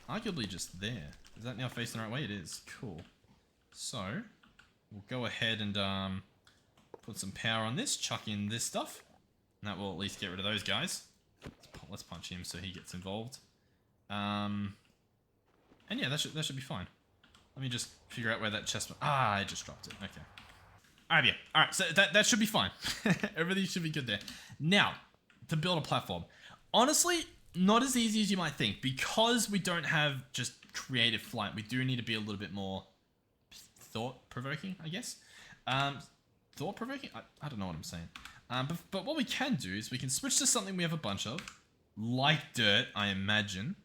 arguably just there. Is that now facing the right way? It is. Cool. So we'll go ahead and put some power on this, chuck in this stuff, and that will at least get rid of those guys. Let's punch him so he gets involved. And yeah, that should be fine. Let me just figure out where that chest went. Ah, I just dropped it. Okay. Alright, yeah. Alright, so that should be fine. Everything should be good there. Now, to build a platform. Honestly, not as easy as you might think. Because we don't have just creative flight, we do need to be a little bit more thought-provoking, I guess. Thought-provoking? I don't know what I'm saying. But what we can do is we can switch to something we have a bunch of. Like dirt, I imagine.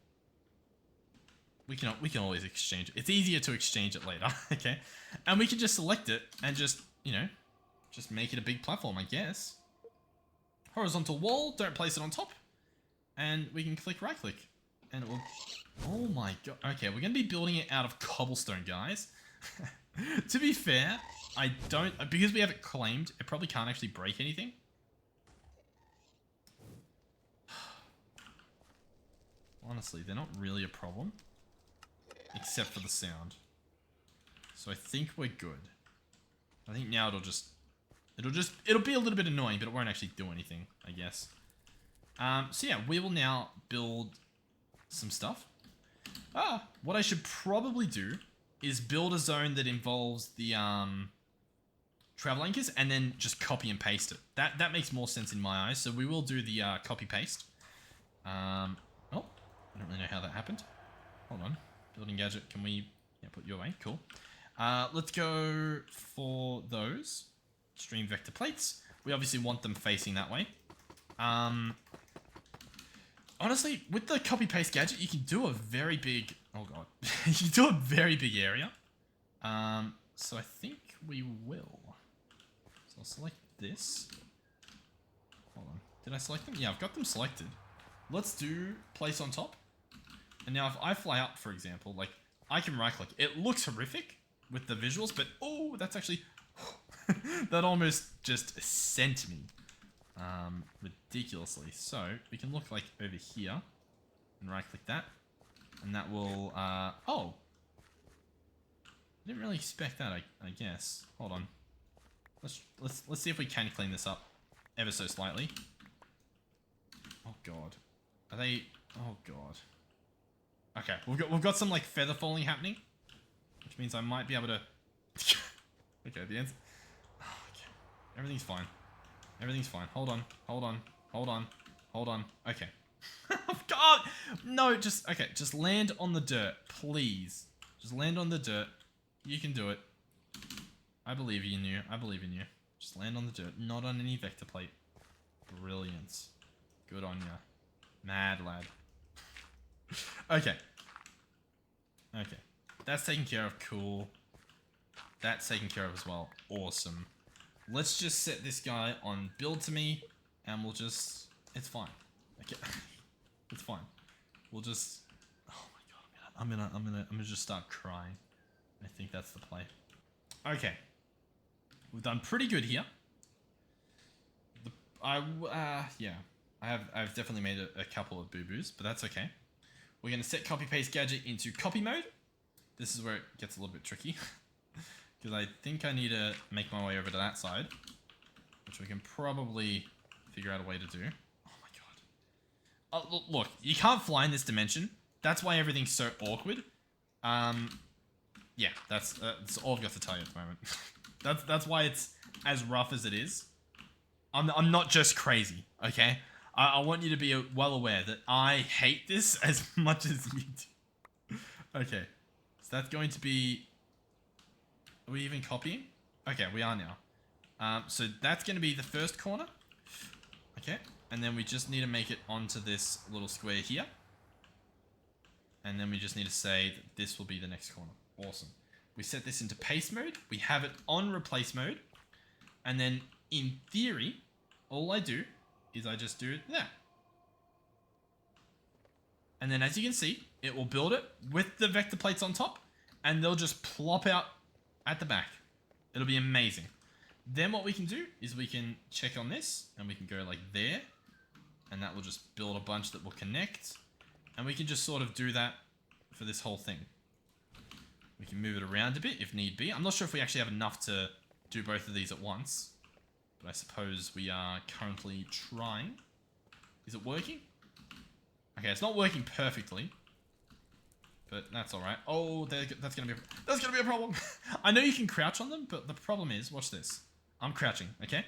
We can always exchange it. It's easier to exchange it later, okay? And we can just select it and just, you know, just make it a big platform, I guess. Horizontal wall, don't place it on top. And we can click right click. And it will... Oh my god. Okay, we're going to be building it out of cobblestone, guys. To be fair, I don't... Because we have it claimed, it probably can't actually break anything. Honestly, they're not really a problem. Except for the sound. So I think we're good. I think now it'll be a little bit annoying, but it won't actually do anything, I guess. So yeah, we will now build some stuff. What I should probably do is build a zone that involves the travel anchors and then just copy and paste it. That makes more sense in my eyes. So we will do the copy paste. Oh, I don't really know how that happened. Hold on. Building gadget, can we put you away? Cool. Let's go for those stream vector plates. We obviously want them facing that way. Honestly, with the copy paste gadget, you can do a very big... Oh god. You can do a very big area. So I think we will. So I'll select this. Hold on. Did I select them? Yeah, I've got them selected. Let's do place on top. And now if I fly up, for example, like, I can right click. It looks horrific with the visuals, but oh, that's actually... that almost just sent me. Ridiculously. So, we can look like over here and right click that. And that will, oh. I didn't really expect that, I guess. Hold on. Let's see if we can clean this up ever so slightly. Oh god. Are they... Oh god. Okay, we've got some like feather falling happening, which means I might be able to... Okay, the end. Oh, okay. Everything's fine. Everything's fine. Hold on. Hold on. Hold on. Hold on. Okay. God! No, just land on the dirt, please. Just land on the dirt. You can do it. I believe in you. I believe in you. Just land on the dirt, not on any vector plate. Brilliance. Good on ya. Mad lad. Okay. Okay. That's taken care of. Cool. That's taken care of as well. Awesome. Let's just set this guy on build to me, and we'll just... It's fine. Okay. It's fine. We'll just... Oh my god. I'm gonna just start crying. I think that's the play. Okay. We've done pretty good here. Yeah. I've definitely made a couple of boo-boos, but that's okay. We're going to set copy paste gadget into copy mode. This is where it gets a little bit tricky. Because I think I need to make my way over to that side. Which we can probably figure out a way to do. Oh my god. Look, you can't fly in this dimension. That's why everything's so awkward. Yeah, that's all I've got to tell you at the moment. That's why it's as rough as it is. I'm not just crazy, okay? I want you to be well aware that I hate this as much as you do. Okay, so that's going to be... Are we even copying? Okay, we are now. So that's going to be the first corner. Okay, and then we just need to make it onto this little square here. And then we just need to say that this will be the next corner. Awesome. We set this into paste mode. We have it on replace mode. And then in theory, all I do is I just do that. And then as you can see, it will build it with the vector plates on top, and they'll just plop out at the back. It'll be amazing. Then what we can do is we can check on this, and we can go like there, and that will just build a bunch that will connect, and we can just sort of do that for this whole thing. We can move it around a bit if need be. I'm not sure if we actually have enough to do both of these at once, but I suppose we are currently trying. Is it working? Okay, it's not working perfectly, but that's all right. Oh, that's gonna be a problem. I know you can crouch on them, but the problem is, watch this. I'm crouching, okay?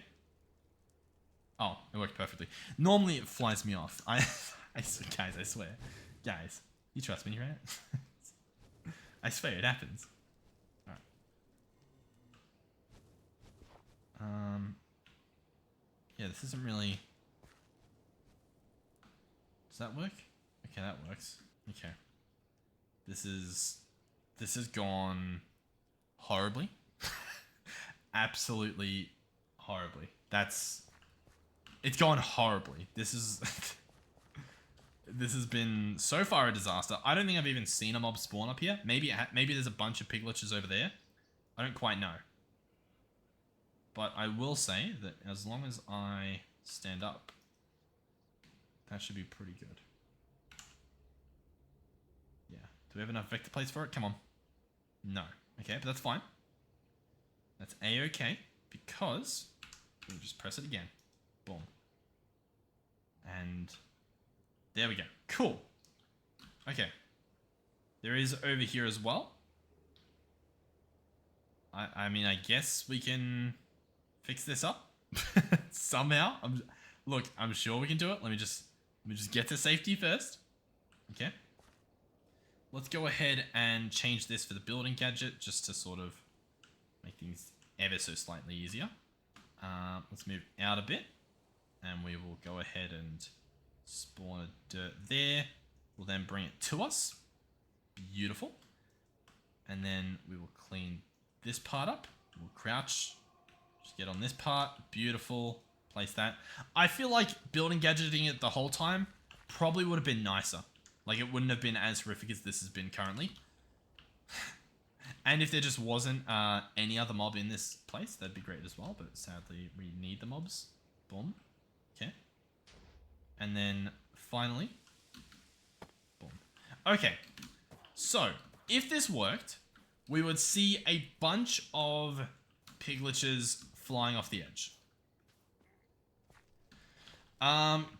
Oh, it worked perfectly. Normally it flies me off. Guys, I swear. Guys, you trust me, right? I swear it happens. Alright. Yeah, this isn't really... Does that work? Okay, that works. Okay. This has gone horribly. Absolutely horribly. It's gone horribly. This has been so far a disaster. I don't think I've even seen a mob spawn up here. Maybe there's a bunch of pigliches over there. I don't quite know. But I will say that as long as I stand up, that should be pretty good. Yeah. Do we have enough vector plates for it? Come on. No. Okay, but that's fine. That's A-okay, because we'll just press it again. Boom. And there we go. Cool. Okay. There is over here as well. I mean, I guess we can fix this up somehow. Look, I'm sure we can do it. Let me just get to safety first. Okay. Let's go ahead and change this for the building gadget just to sort of make things ever so slightly easier. Let's move out a bit, and we will go ahead and spawn a dirt there. We'll then bring it to us. Beautiful. And then we will clean this part up. We'll crouch. Just get on this part. Beautiful. Place that. I feel like building gadgeting it the whole time probably would have been nicer. Like, it wouldn't have been as horrific as this has been currently. And if there just wasn't any other mob in this place, that'd be great as well. But sadly, we need the mobs. Boom. Okay. And then finally, boom. Okay. So, if this worked, we would see a bunch of pigliches flying off the edge.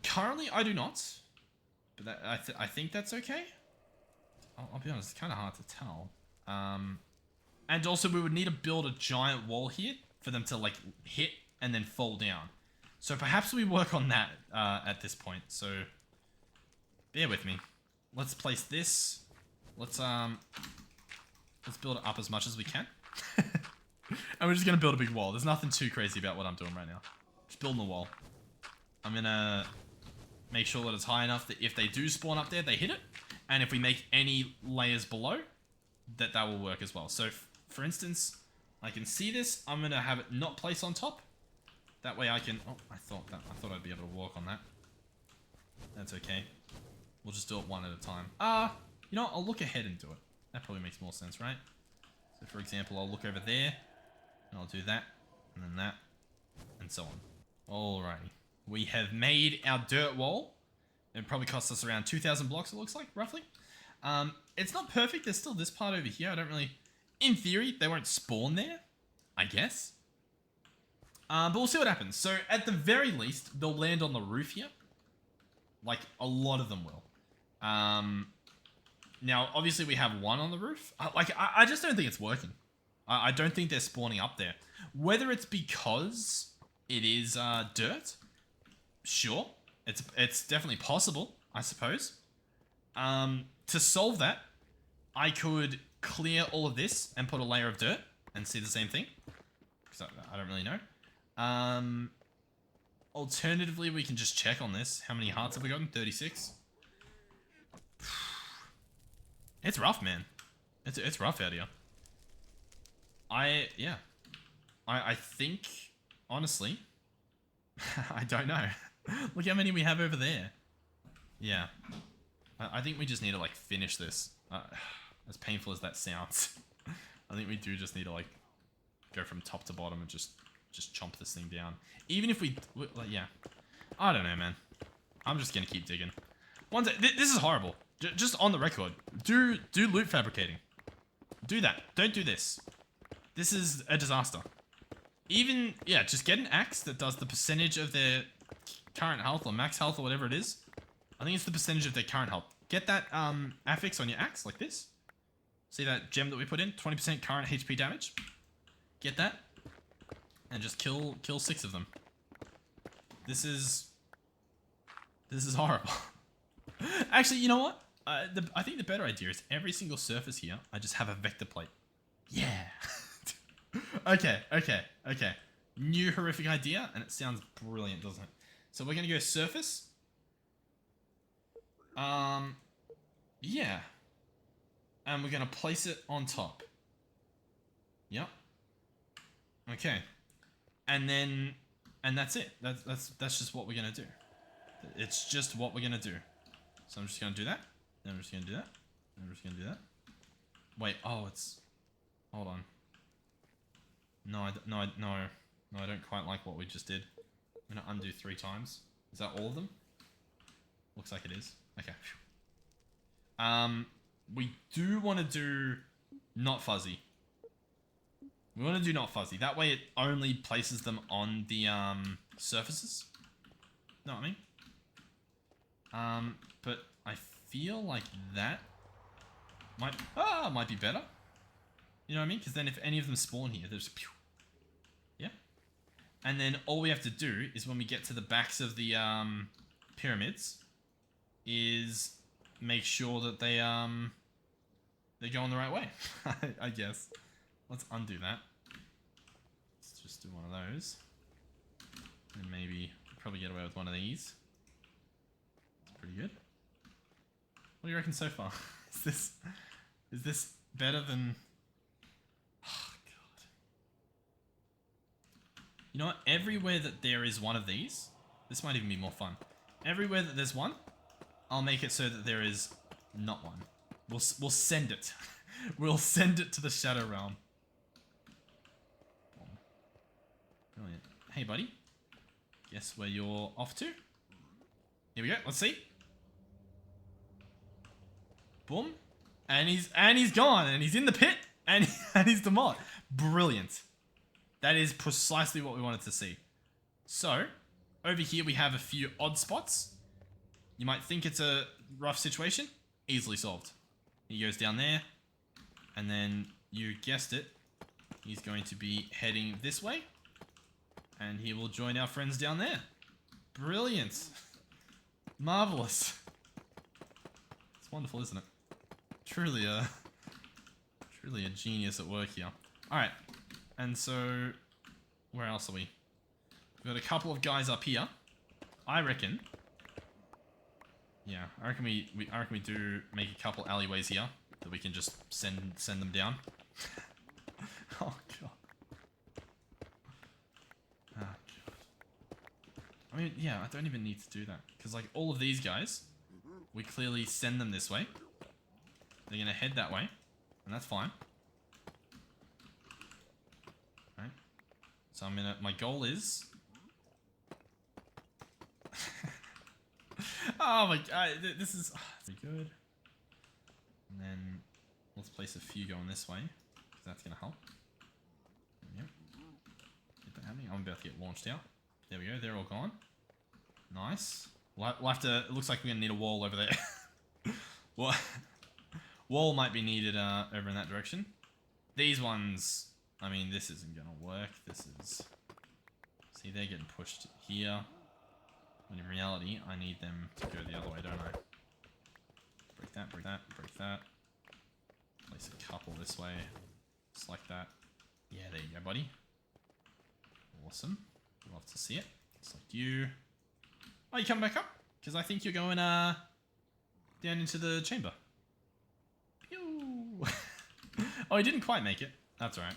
Currently, I do not. But that, I think that's okay. I'll be honest, it's kind of hard to tell. And also, we would need to build a giant wall here for them to, like, hit and then fall down. So perhaps we work on that at this point. So bear with me. Let's place this. Let's build it up as much as we can. And we're just gonna build a big wall. There's nothing too crazy about what I'm doing right now. Just building a wall. I'm gonna make sure that it's high enough that if they do spawn up there, they hit it. And if we make any layers below, that will work as well. So for instance, I can see this. I'm gonna have it not place on top. That way I can... Oh, I thought I'd be able to walk on that. That's okay. We'll just do it one at a time. You know what? I'll look ahead and do it. That probably makes more sense, right? So for example, I'll look over there, and I'll do that, and then that, and so on. Alrighty. We have made our dirt wall. It probably cost us around 2,000 blocks, it looks like, roughly. It's not perfect. There's still this part over here. I don't really... In theory, they won't spawn there, I guess. But we'll see what happens. So, at the very least, they'll land on the roof here. Like, a lot of them will. Now, obviously, we have one on the roof. I just don't think it's working. I don't think they're spawning up there. Whether it's because it is dirt, sure. It's definitely possible, I suppose. To solve that, I could clear all of this and put a layer of dirt and see the same thing. Because I don't really know. Alternatively, we can just check on this. How many hearts have we gotten? 36. It's rough, man. It's rough out here. Yeah. I think, honestly, I don't know. Look how many we have over there. Yeah. I think we just need to, like, finish this. As painful as that sounds. I think we do just need to, like, go from top to bottom and just chomp this thing down. Even if we, like, yeah. I don't know, man. I'm just gonna keep digging. This is horrible. Just on the record. Do loot fabricating. Do that. Don't do this. This is a disaster. Even, yeah, just get an axe that does the percentage of their current health or max health or whatever it is. I think it's the percentage of their current health. Get that affix on your axe like this. See that gem that we put in? 20% current HP damage. Get that. And just kill 6 of them. This is horrible. Actually, you know what? I think the better idea is every single surface here, I just have a vector plate. Yeah. Okay. New horrific idea, and it sounds brilliant, doesn't it? So we're gonna go surface. Yeah. And we're gonna place it on top. Yep. Okay. And that's it. That's just what we're gonna do. It's just what we're gonna do. So I'm just gonna do that. Then I'm just gonna do that. Then I'm just gonna do that. Wait. Oh, it's. Hold on. No, I don't quite like what we just did. I'm gonna undo 3 times. Is that all of them? Looks like it is. Okay. We do want to do not fuzzy. We want to do not fuzzy. That way it only places them on the surfaces. Know what I mean? But I feel like that might be better. You know what I mean? Because then if any of them spawn here, there's pew. Yeah. And then all we have to do is when we get to the backs of the pyramids, is make sure that they go in the right way. I guess. Let's undo that. Let's just do one of those. And maybe probably get away with one of these. It's pretty good. What do you reckon so far? Is this better than? Oh god. You know what? Everywhere that there is one of these, this might even be more fun. Everywhere that there's one, I'll make it so that there is not one. We'll send it. We'll send it to the Shadow Realm. Brilliant. Hey, buddy. Guess where you're off to? Here we go. Let's see. Boom. And he's gone. And he's in the pit. And he's the mod. Brilliant. That is precisely what we wanted to see. So, over here we have a few odd spots. You might think it's a rough situation. Easily solved. He goes down there. And then, you guessed it, he's going to be heading this way. And he will join our friends down there. Brilliant. Marvelous. It's wonderful, isn't it? Truly a genius at work here. Alright. And so, where else are we? We've got a couple of guys up here. I reckon. Yeah, I reckon we do make a couple alleyways here that we can just send them down. Oh god. Oh god. I mean, yeah, I don't even need to do that because like all of these guys, we clearly send them this way. They're gonna head that way, and that's fine. Right. So my goal is. Oh my god, this is pretty good. And then let's place a few going this way, because that's going to help. Yep. Get that happening. I'm about to get launched out. There we go, they're all gone. Nice. We'll have to, it looks like we're going to need a wall over there. Well, wall might be needed over in that direction. These ones, I mean, this isn't going to work. This is, see, they're getting pushed here. When in reality, I need them to go the other way, don't I? Break that, break that, break that. Place a couple this way. Just like that. Yeah, there you go, buddy. Awesome. Love to see it. Select you. Oh, you come back up? Because I think you're going down into the chamber. Pew! Oh, he didn't quite make it. That's alright.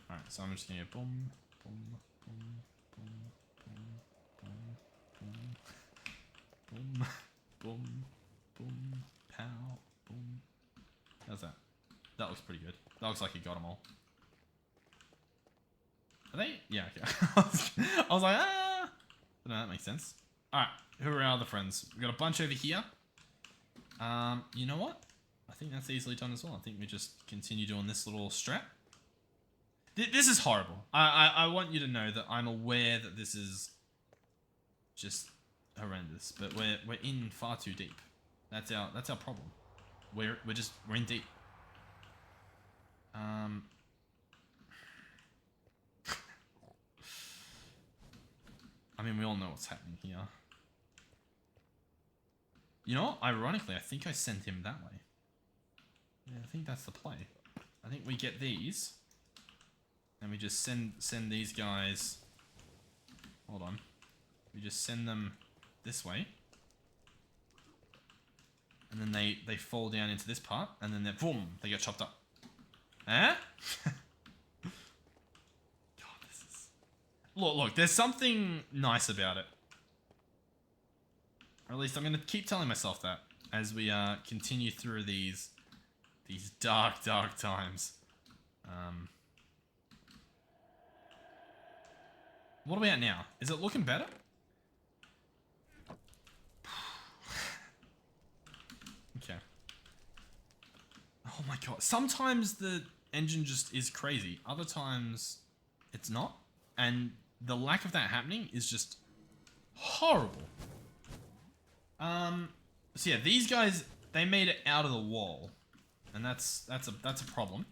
Alright, so I'm just going to go boom, boom, boom. Boom, boom, boom, pow, boom. How's that? That looks pretty good. That looks like he got them all. they? Yeah, okay. I was like, ah. But no, that makes sense. Alright, who are our other friends? We've got a bunch over here. You know what? I think that's easily done as well. I think we just continue doing this little strat. This is horrible. I want you to know that I'm aware that this is just horrendous, but we're in far too deep. That's our problem. We're in deep. I mean, we all know what's happening here. You know what? Ironically, I think I sent him that way. Yeah, I think that's the play. I think we get these, and we just send these guys. Hold on. We just send them this way, and then they fall down into this part, and then boom, they get chopped up. Eh? God, this is. Look. There's something nice about it. Or at least I'm gonna keep telling myself that as we continue through these dark times. What are we at now? Is it looking better? Okay. Oh my god. Sometimes the engine just is crazy. Other times it's not. And the lack of that happening is just horrible. So yeah, these guys, they made it out of the wall. And that's a problem.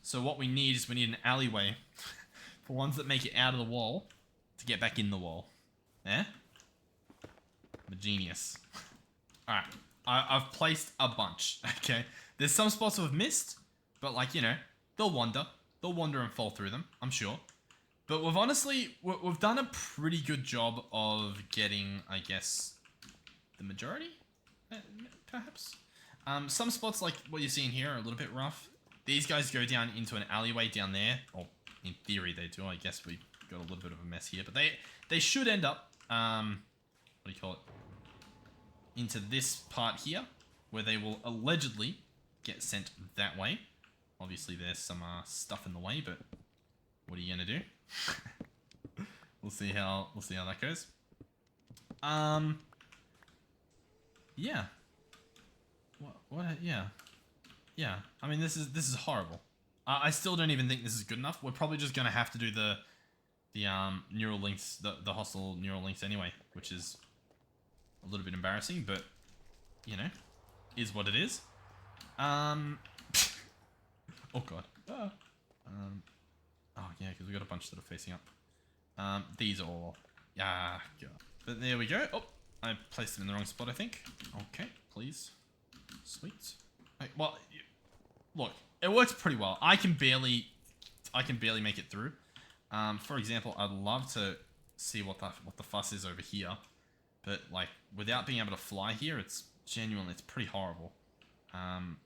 So what we need is an alleyway for ones that make it out of the wall to get back in the wall. Eh? I'm a genius. Alright. I've placed a bunch, okay? There's some spots I've missed, but like, you know, they'll wander. They'll wander and fall through them, I'm sure. But we've done a pretty good job of getting, I guess, the majority? Perhaps? Some spots like what you're seeing here are a little bit rough. These guys go down into an alleyway down there. Or, in theory they do. I guess we got a little bit of a mess here. But they should end up, what do you call it? Into this part here, where they will allegedly get sent that way. Obviously there's some stuff in the way, but what are you gonna do? We'll see how that goes. Yeah. What? Yeah. I mean, this is horrible. I still don't even think this is good enough. We're probably just gonna have to do the neural links, the hostile neural links anyway, which is a little bit embarrassing, but you know, is what it is. Oh god. Oh yeah, because we got a bunch that are facing up. These are all. Yeah, god. But there we go. Oh, I placed them in the wrong spot, I think. Okay, please. Sweet. Well, look, it works pretty well. I can barely make it through. For example, I'd love to see what the fuss is over here, but like without being able to fly here, it's pretty horrible. I'm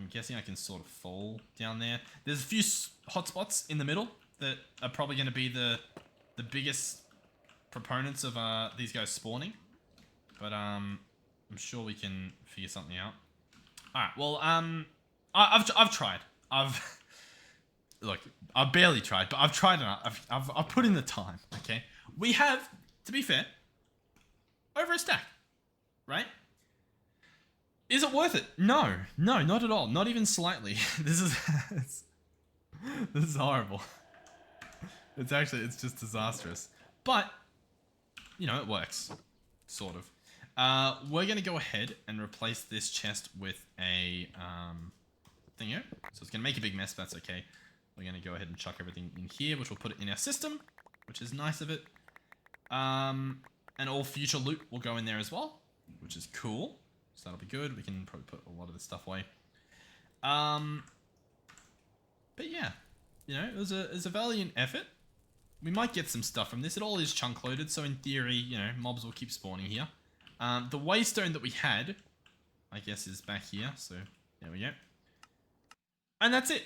guessing I can sort of fall down there. There's a few hotspots in the middle that are probably going to be the biggest proponents of these guys spawning, but I'm sure we can figure something out. All right, well, I've tried. Look, I've barely tried, but I've tried enough. I've put in the time. Okay, we have, to be fair, over a stack, right? Is it worth it? No, not at all. Not even slightly. This is horrible. It's just disastrous. But you know, it works, sort of. We're gonna go ahead and replace this chest with a thingo. So it's gonna make a big mess, but that's okay. We're gonna go ahead and chuck everything in here, which will put it in our system, which is nice of it. And all future loot will go in there as well, which is cool. So that'll be good. We can probably put a lot of this stuff away. But yeah, you know, it was a valiant effort. We might get some stuff from this. It all is chunk loaded, so in theory, you know, mobs will keep spawning here. The waystone that we had, I guess, is back here. So there we go. And that's it.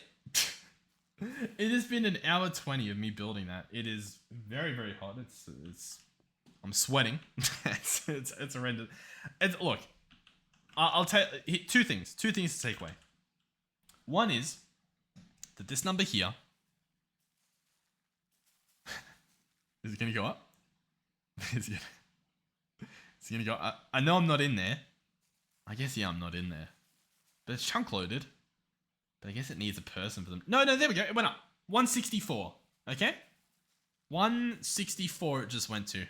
It has been an hour 20 of me building that. It is very, very hot. I'm sweating. it's horrendous. Look, I'll tell you two things to take away. One is that this number here, Is it gonna go up? Is it gonna go up? I know I'm not in there. I guess, yeah, I'm not in there. But it's chunk loaded. But I guess it needs a person for them. No, there we go. It went up. 164. Okay? 164 it just went to.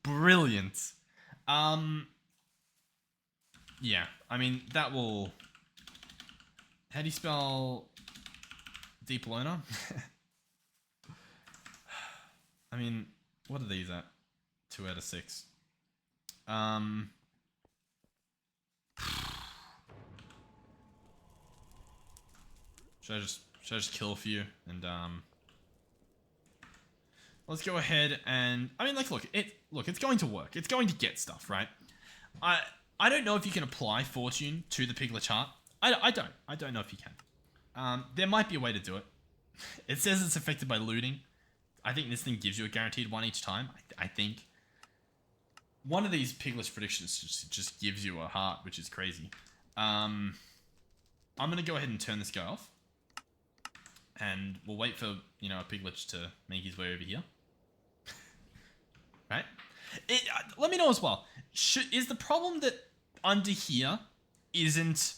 Brilliant. Yeah, I mean, that will... How do you spell deep loner? I mean, what are these at? 2 out of 6. Should I just kill a few and let's go ahead and I mean, like, look, it's going to work. It's going to get stuff, right? I don't know if you can apply fortune to the Piglich heart. I don't know if you can. There might be a way to do it. It says it's affected by looting. I think this thing gives you a guaranteed one each time. I think one of these Piglich predictions just gives you a heart, which is crazy. I'm gonna go ahead and turn this guy off. And we'll wait for, you know, a Piglich to make his way over here. Right? Let me know as well. Is the problem that under here isn't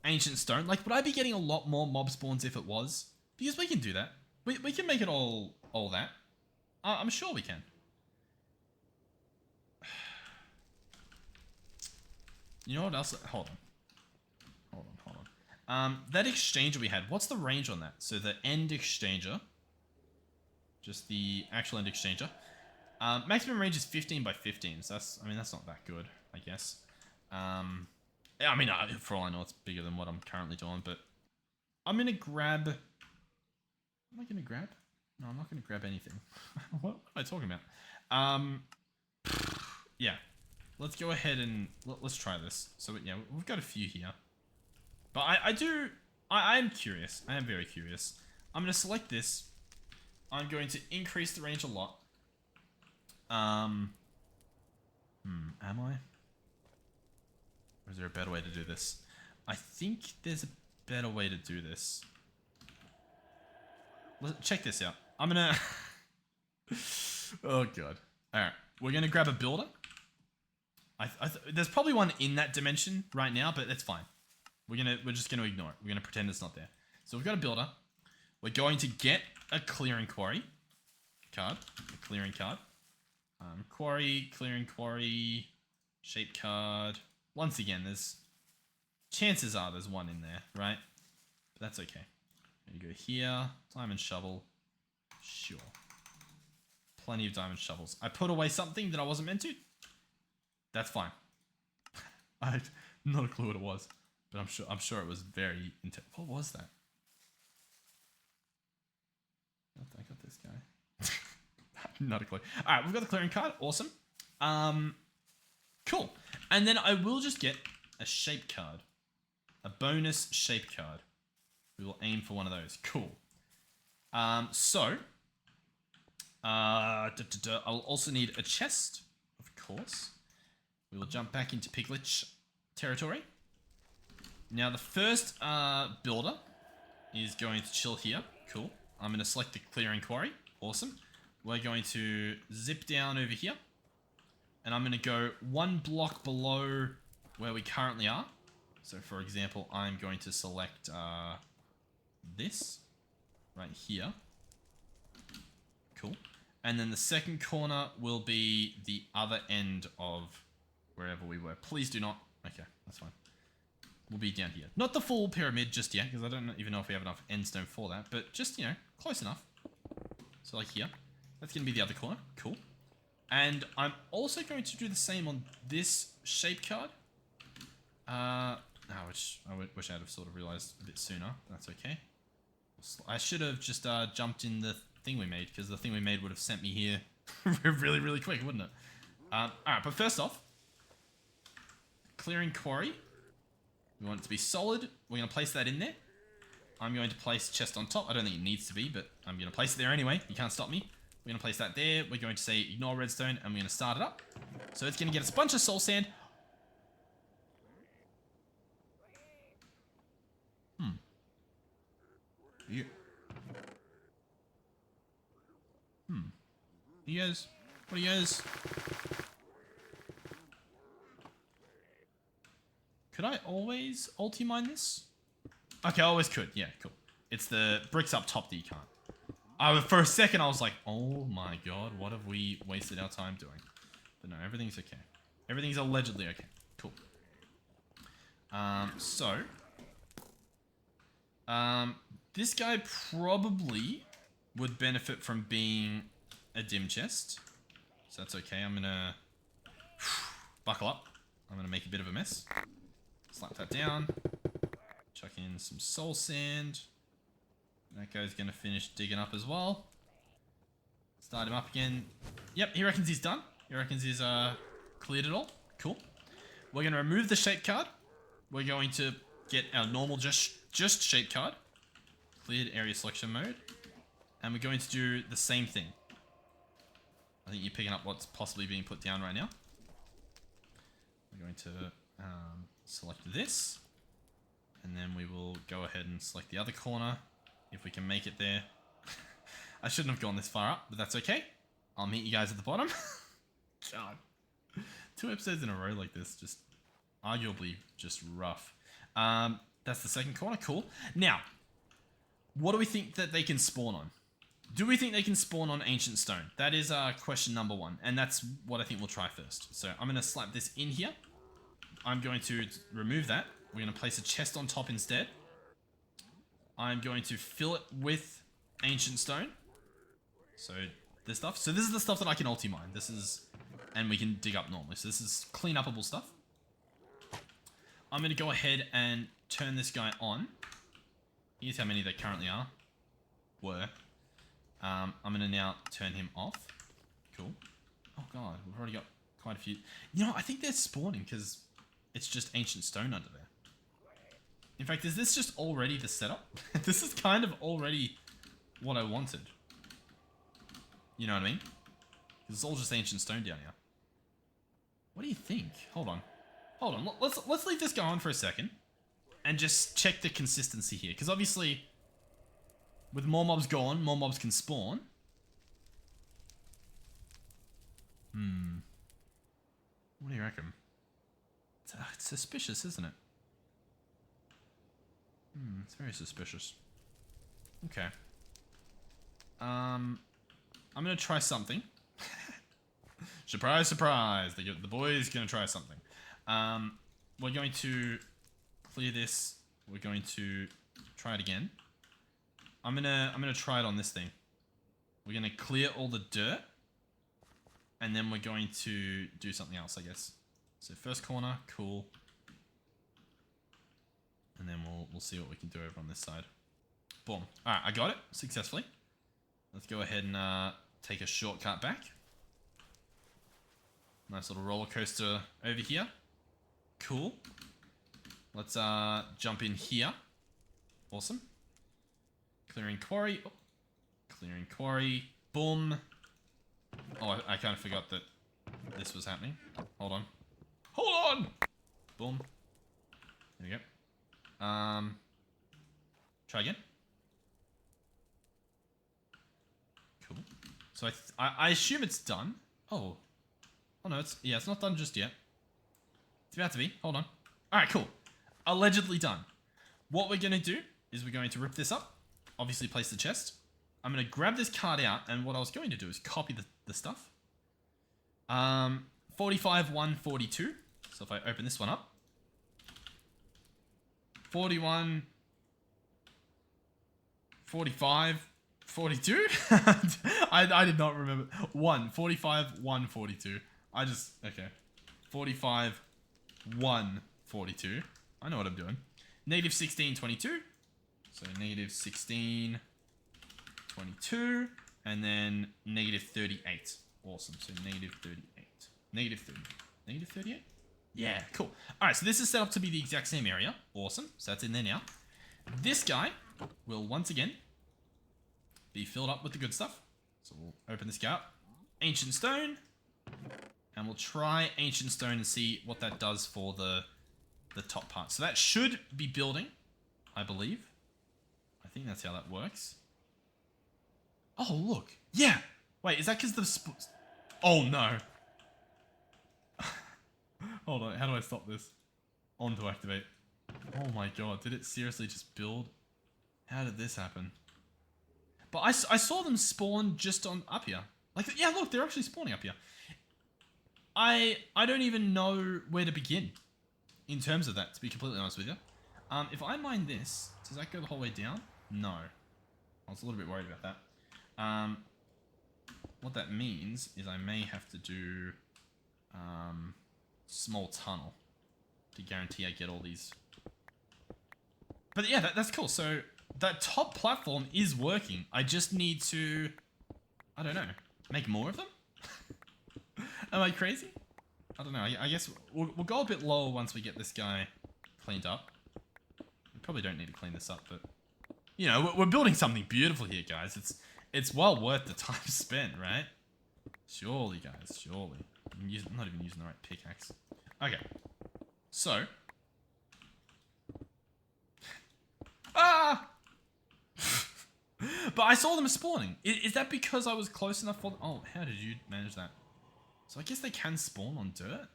ancient stone? Like, would I be getting a lot more mob spawns if it was? Because we can do that. We can make it all that. I'm sure we can. You know what else? Hold on. That exchanger we had, what's the range on that? So the end exchanger, just the actual end exchanger. Maximum range is 15 by 15, so that's not that good, I guess. I mean, for all I know, it's bigger than what I'm currently doing, but I'm gonna grab... What am I gonna grab? No, I'm not gonna grab anything. What am I talking about? Yeah. Let's go ahead and... Let's try this. So, yeah, we've got a few here. But I am curious. I am very curious. I'm going to select this. I'm going to increase the range a lot. Am I? Or is there a better way to do this? I think there's a better way to do this. Check this out. I'm going to... Oh, God. Alright. We're going to grab a builder. There's probably one in that dimension right now, but that's fine. We're just gonna ignore it. We're gonna pretend it's not there. So we've got a builder. We're going to get a clearing quarry card. A clearing card. Clearing quarry, shape card. Once again, chances are there's one in there, right? But that's okay. You go here, diamond shovel. Sure. Plenty of diamond shovels. I put away something that I wasn't meant to. That's fine. I had not a clue what it was. But I'm sure it was very what was that? I got this guy. Not a clue. Alright, we've got the clearing card. Awesome. Cool. And then I will just get a shape card. A bonus shape card. We will aim for one of those. Cool. So I'll also need a chest, of course. We will jump back into Piglich territory. Now the first builder is going to chill here. Cool. I'm going to select the clearing quarry. Awesome. We're going to zip down over here. And I'm going to go one block below where we currently are. So for example, I'm going to select this right here. Cool. And then the second corner will be the other end of wherever we were. Please do not. Okay, that's fine. We'll be down here. Not the full pyramid just yet, because I don't even know if we have enough endstone for that, but just, you know, close enough. So like here. That's going to be the other corner. Cool. And I'm also going to do the same on this shape card. Which I wish I'd have sort of realized a bit sooner. That's okay. I should have just jumped in the thing we made, because the thing we made would have sent me here really, really quick, wouldn't it? Alright, but first off, clearing quarry. We want it to be solid. We're going to place that in there. I'm going to place chest on top. I don't think it needs to be, but I'm going to place it there anyway. You can't stop me. We're going to place that there. We're going to say ignore redstone, and we're going to start it up. So it's going to get us a bunch of soul sand. Yeah. You guys? What are you guys? Could I always ulti-mine this? Okay, I always could. Yeah, cool. It's the bricks up top that you can't. For a second, I was like, oh my god, what have we wasted our time doing? But no, everything's okay. Everything's allegedly okay. Cool. This guy probably would benefit from being a dim chest. So that's okay. I'm gonna buckle up. I'm gonna make a bit of a mess. Slap that down. Chuck in some soul sand. That guy's gonna finish digging up as well. Start him up again. Yep, he reckons he's done. He reckons he's cleared it all. Cool. We're gonna remove the shape card. We're going to get our normal just shape card. Cleared area selection mode. And we're going to do the same thing. I think you're picking up what's possibly being put down right now. We're going to select this. And then we will go ahead and select the other corner. If we can make it there. I shouldn't have gone this far up, but that's okay. I'll meet you guys at the bottom. God. 2 episodes in a row like this, just arguably just rough. That's the second corner. Cool. Now, what do we think that they can spawn on? Do we think they can spawn on ancient stone? That is question number 1, and that's what I think we'll try first. So I'm going to slap this in here. I'm going to remove that. We're going to place a chest on top instead. I'm going to fill it with ancient stone. So this stuff. So this is the stuff that I can ulti mine. This is, and we can dig up normally. So this is clean upable stuff. I'm going to go ahead and turn this guy on. Here's how many there currently were. I'm going to now turn him off. Cool. Oh god, we've already got quite a few. You know, I think they're spawning because it's just ancient stone under there. In fact, is this just already the setup? This is kind of already what I wanted. You know what I mean? It's all just ancient stone down here. What do you think? Hold on. Hold on. Let's leave this guy on for a second. And just check the consistency here. Because obviously, with more mobs gone, more mobs can spawn. What do you reckon? It's suspicious, isn't it? It's very suspicious. Okay. I'm gonna try something. Surprise, surprise! The boy's gonna try something. We're going to clear this. We're going to try it again. I'm gonna try it on this thing. We're gonna clear all the dirt, and then we're going to do something else, I guess. So first corner, cool. And then we'll see what we can do over on this side. Boom. Alright, I got it successfully. Let's go ahead and take a shortcut back. Nice little roller coaster over here. Cool. Let's jump in here. Awesome. Clearing quarry. Oh. Clearing quarry. Boom. Oh, I kind of forgot that this was happening. Hold on. Hold on! Boom. There we go. Try again. Cool. So I assume it's done. Oh. Oh no, it's not done just yet. It's about to be. Hold on. Alright, cool. Allegedly done. What we're going to do is we're going to rip this up. Obviously place the chest. I'm going to grab this card out, and what I was going to do is copy the stuff. 45, 1, 42. So if I open this one up. 41, 45, 42. I did not remember. 45, 1, 42. Okay. 45, 1, 42. I know what I'm doing. Negative 16, 22. So negative 16, 22. And then negative 38. Awesome. So negative 38. Negative 30. Negative 38? Yeah, cool. Alright, so this is set up to be the exact same area. Awesome. So that's in there now. This guy will once again be filled up with the good stuff. So we'll open this guy up. Ancient stone. And we'll try ancient stone and see what that does for the top part. So that should be building, I believe. I think that's how that works. Oh, look. Yeah. Wait, is that because the oh no. Hold on, how do I stop this? On to activate. Oh my god, did it seriously just build? How did this happen? But I saw them spawn just on up here. Like, yeah, look, they're actually spawning up here. I don't even know where to begin in terms of that, to be completely honest with you. If I mine this, does that go the whole way down? No. I was a little bit worried about that. What that means is I may have to do small tunnel to guarantee I get all these. But yeah, that's cool. So that top platform is working. I just need to, I don't know, make more of them? Am I crazy? I don't know. I guess we'll go a bit lower once we get this guy cleaned up. We probably don't need to clean this up, but you know, we're building something beautiful here, guys. It's well worth the time spent, right? Surely, guys, surely. I'm not even using the right pickaxe. Okay, so. Ah! But I saw them spawning. Is that because I was close enough for them? Oh, how did you manage that? So I guess they can spawn on dirt?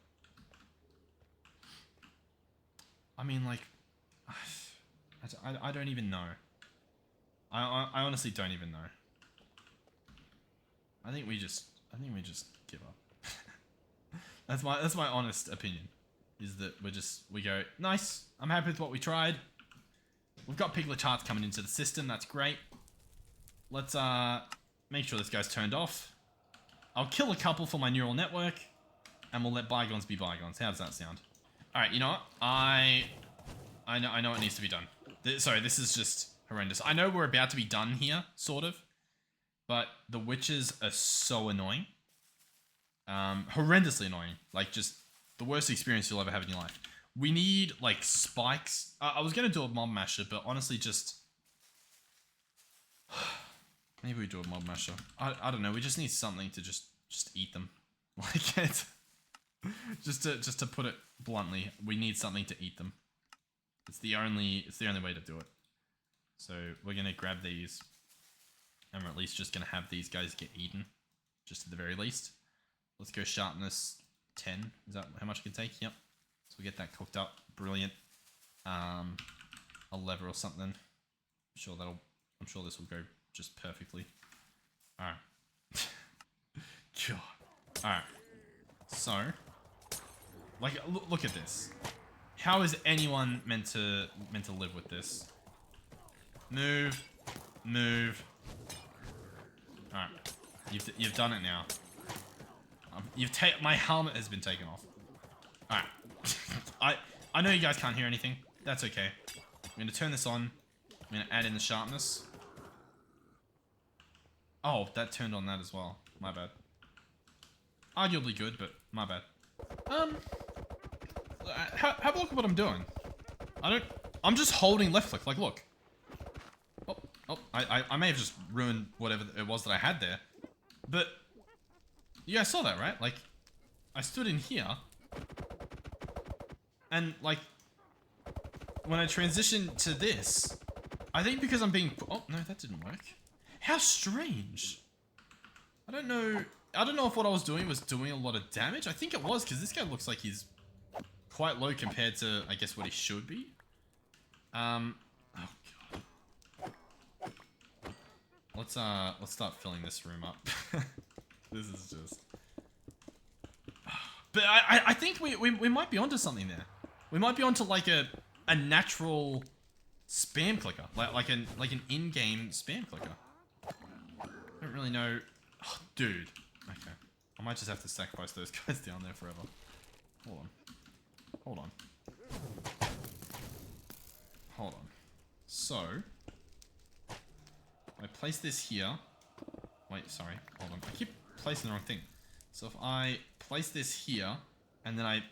I mean, like, I don't even know. I honestly don't even know. I think we just give up. That's my honest opinion. Is that we go, nice, I'm happy with what we tried. We've got Piglich hearts coming into the system, that's great. Let's make sure this guy's turned off. I'll kill a couple for my neural network, and we'll let bygones be bygones. How does that sound? Alright, you know what? I know what needs to be done. Sorry, this is just horrendous. I know we're about to be done here, sort of. But the witches are so annoying. Horrendously annoying. Like, just the worst experience you'll ever have in your life. We need, like, spikes. I was going to do a mob masher, but honestly just... Maybe we do a mob masher. I don't know. We just need something to just eat them. Like, it. just to put it bluntly, we need something to eat them. It's the only way to do it. So we're going to grab these. And we're at least just going to have these guys get eaten. Just at the very least. Let's go sharpness 10. Is that how much it can take? Yep. So we get that cooked up. Brilliant. A lever or something. I'm sure this will go just perfectly. Alright. God. Alright. So. Like, look at this. How is anyone meant to live with this? Move. Move. Alright. You've done it now. My helmet has been taken off. Alright. I know you guys can't hear anything. That's okay. I'm gonna turn this on. I'm gonna add in the sharpness. Oh, that turned on that as well. My bad. Arguably good, but my bad. Have a look at what I'm doing. I'm just holding left click. Like, look. Oh, I may have just ruined whatever it was that I had there. But you guys saw that, right? Like, I stood in here. And, like, when I transitioned to this, I think because I'm being... Oh, no, that didn't work. How strange. I don't know if what I was doing a lot of damage. I think it was, because this guy looks like he's quite low compared to, I guess, what he should be. Oh, God. Let's start filling this room up. This is just... But I think we might be onto something there. We might be onto, like, a natural spam clicker. Like an in-game spam clicker. I don't really know... Oh, dude. Okay. I might just have to sacrifice those guys down there forever. Hold on. Hold on. So... I place this here... Wait, sorry. Hold on. I keep placing the wrong thing. So if I place this here, and then I...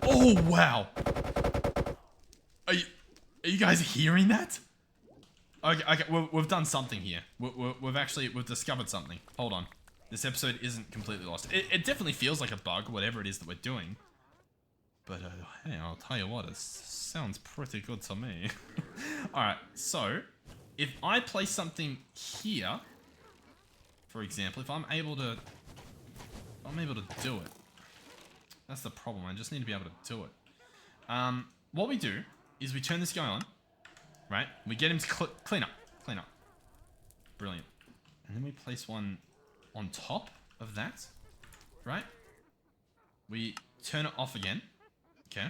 Oh, wow! Are you guys hearing that? Okay, we've done something here. We've discovered something. Hold on. This episode isn't completely lost. It definitely feels like a bug, whatever it is that we're doing. But, hey, I'll tell you what, it sounds pretty good to me. Alright, so, if I place something here, for example, if I'm able to do it. That's the problem. I just need to be able to do it. What we do is we turn this guy on, right? We get him to clean up. Brilliant. And then we place one on top of that, right? We turn it off again. Okay.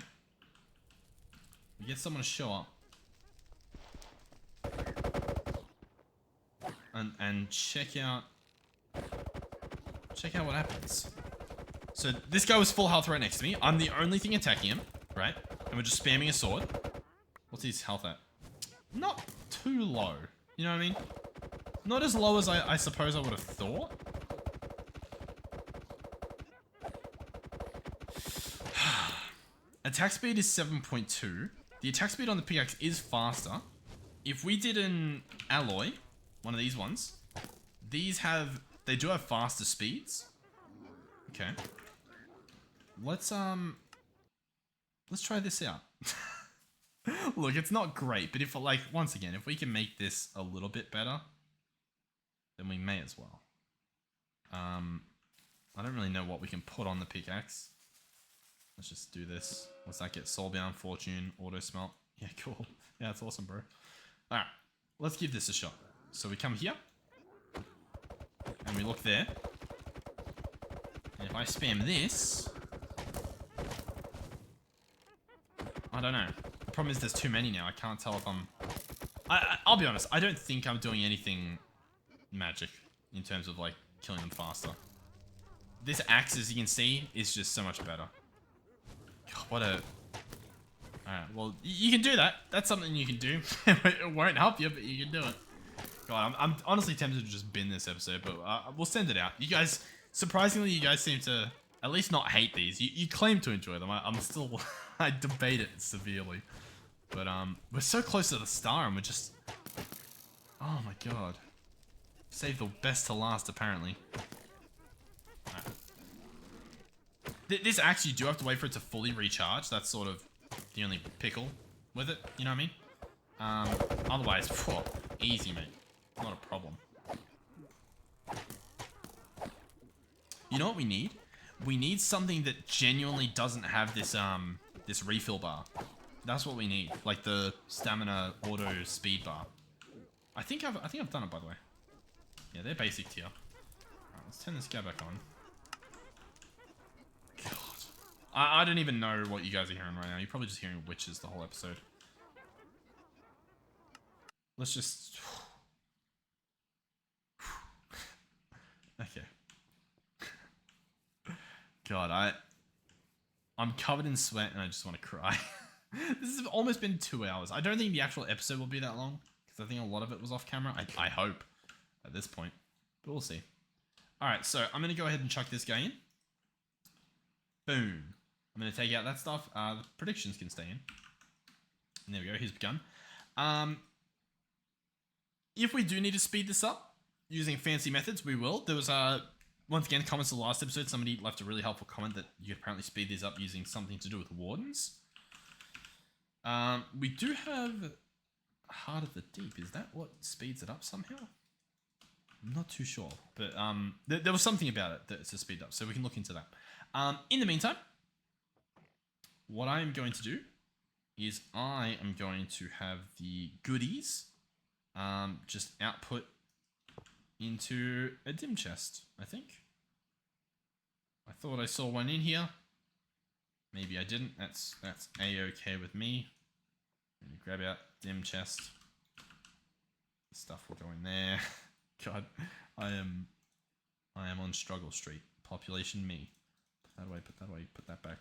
We get someone to show up. And check out what happens. So this guy was full health right next to me. I'm the only thing attacking him, right? And we're just spamming a sword. What's his health at? Not too low. You know what I mean? Not as low as I suppose I would have thought. Attack speed is 7.2. The attack speed on the pickaxe is faster. If we did an alloy, one of these ones, they do have faster speeds. Okay. Let's try this out. Look, it's not great, but if once again, if we can make this a little bit better, then we may as well. I don't really know what we can put on the pickaxe. Let's just do this. What's that get? Soulbound, Fortune, Auto Smelt. Yeah, cool. Yeah, that's awesome, bro. Alright, let's give this a shot. So we come here. And we look there. And if I spam this... I don't know. The problem is there's too many now. I can't tell if I'm... I'll be honest. I don't think I'm doing anything magic in terms of, killing them faster. This axe, as you can see, is just so much better. God, what a... Alright, well, you can do that. That's something you can do. It won't help you, but you can do it. God, I'm honestly tempted to just bin this episode, but we'll send it out. You guys, surprisingly, you guys seem to at least not hate these. You claim to enjoy them. I'm still... I debate it severely. But, we're so close to the star and we're just... Oh my god. Save the best to last, apparently. Right. This axe, you do have to wait for it to fully recharge. That's sort of the only pickle with it. You know what I mean? Otherwise, phew, easy, mate. Not a problem. You know what we need? We need something that genuinely doesn't have this this refill bar. That's what we need. Like the stamina auto speed bar. I think I've done it, by the way. Yeah, they're basic tier. Alright, let's turn this guy back on. God. I don't even know what you guys are hearing right now. You're probably just hearing witches the whole episode. Let's just... Okay. God, I'm covered in sweat and I just want to cry. This has almost been 2 hours. I don't think the actual episode will be that long, because I think a lot of it was off camera. I hope, at this point. But we'll see. Alright, so I'm going to go ahead and chuck this guy in. Boom. I'm going to take out that stuff. The predictions can stay in. And there we go, he's begun. If we do need to speed this up, using fancy methods, we will. There was, once again, comments to the last episode. Somebody left a really helpful comment that you could apparently speed these up using something to do with wardens. We do have Heart of the Deep. Is that what speeds it up somehow? I'm not too sure. But there was something about it that's to speed up. So we can look into that. In the meantime, what I am going to do is I am going to have the goodies just output into a dim chest, I think. I thought I saw one in here. Maybe I didn't. That's a-okay with me. Let me grab out dim chest. Stuff will go in there. God, I am on Struggle Street. Population me. Put that away, put that away, put that back.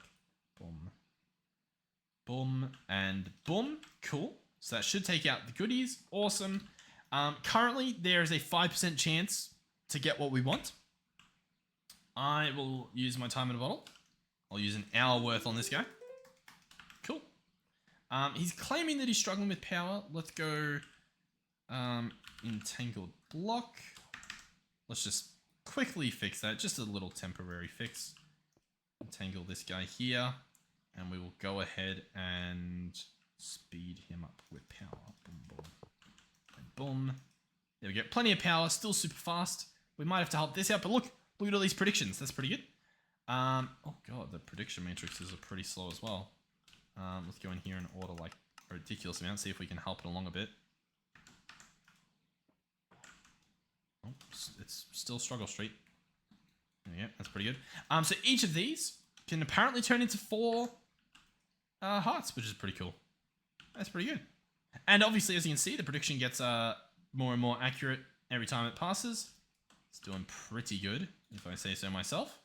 Boom. Boom and boom. Cool. So that should take out the goodies. Awesome. Currently, there is a 5% chance to get what we want. I will use my time in a bottle. I'll use an hour worth on this guy. Cool. He's claiming that he's struggling with power. Let's go entangled block. Let's just quickly fix that. Just a little temporary fix. Entangle this guy here. And we will go ahead and speed him up with power. Boom, boom. And Boom. There we go. Plenty of power. Still super fast. We might have to help this out, but look at all these predictions. That's pretty good. Oh god, the prediction matrices are pretty slow as well. Let's go in here and order like a ridiculous amount. See if we can help it along a bit. Oh, it's still Struggle Street. There we go. That's pretty good. So each of these can apparently turn into 4 hearts, which is pretty cool. That's pretty good. And obviously, as you can see, the prediction gets more and more accurate every time it passes. It's doing pretty good, if I say so myself.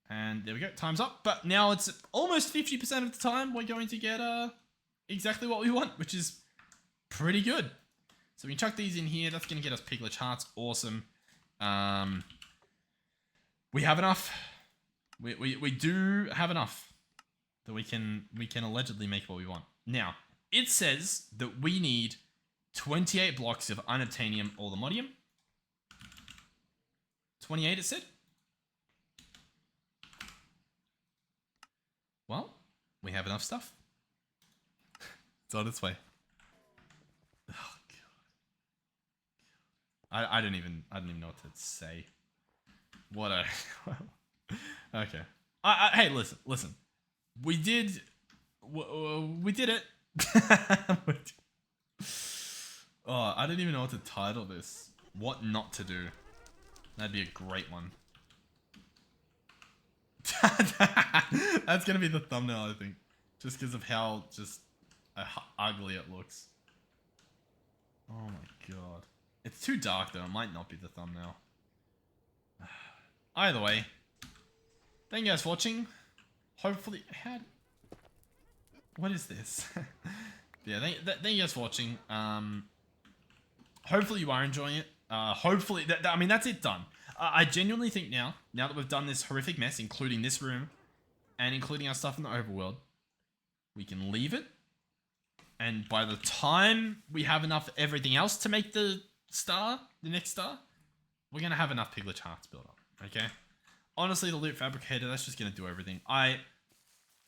And there we go, time's up. But now it's almost 50% of the time we're going to get exactly what we want, which is pretty good. So we can chuck these in here. That's going to get us Piglich hearts. Awesome. We have enough. We do have enough that we can allegedly make what we want. Now, it says that we need 28 blocks of unobtainium or lemodium. 28 it said. Well, we have enough stuff. It's on its way. Oh god. I don't even know what to say. What a okay. Hey, listen. We did it. Oh, I don't even know what to title this. What not to do. That'd be a great one. That's gonna be the thumbnail, I think. Just because of how ugly it looks. Oh my god. It's too dark though, it might not be the thumbnail. Either way. Thank you guys for watching. Hopefully, what is this? Yeah, thank you guys for watching. Hopefully you are enjoying it. Hopefully, I mean, that's it done. I genuinely think now that we've done this horrific mess, including this room, and including our stuff in the overworld, we can leave it. And by the time we have enough of everything else to make the next star, we're going to have enough Piglich hearts built up, okay? Honestly, the loot fabricator, that's just going to do everything. I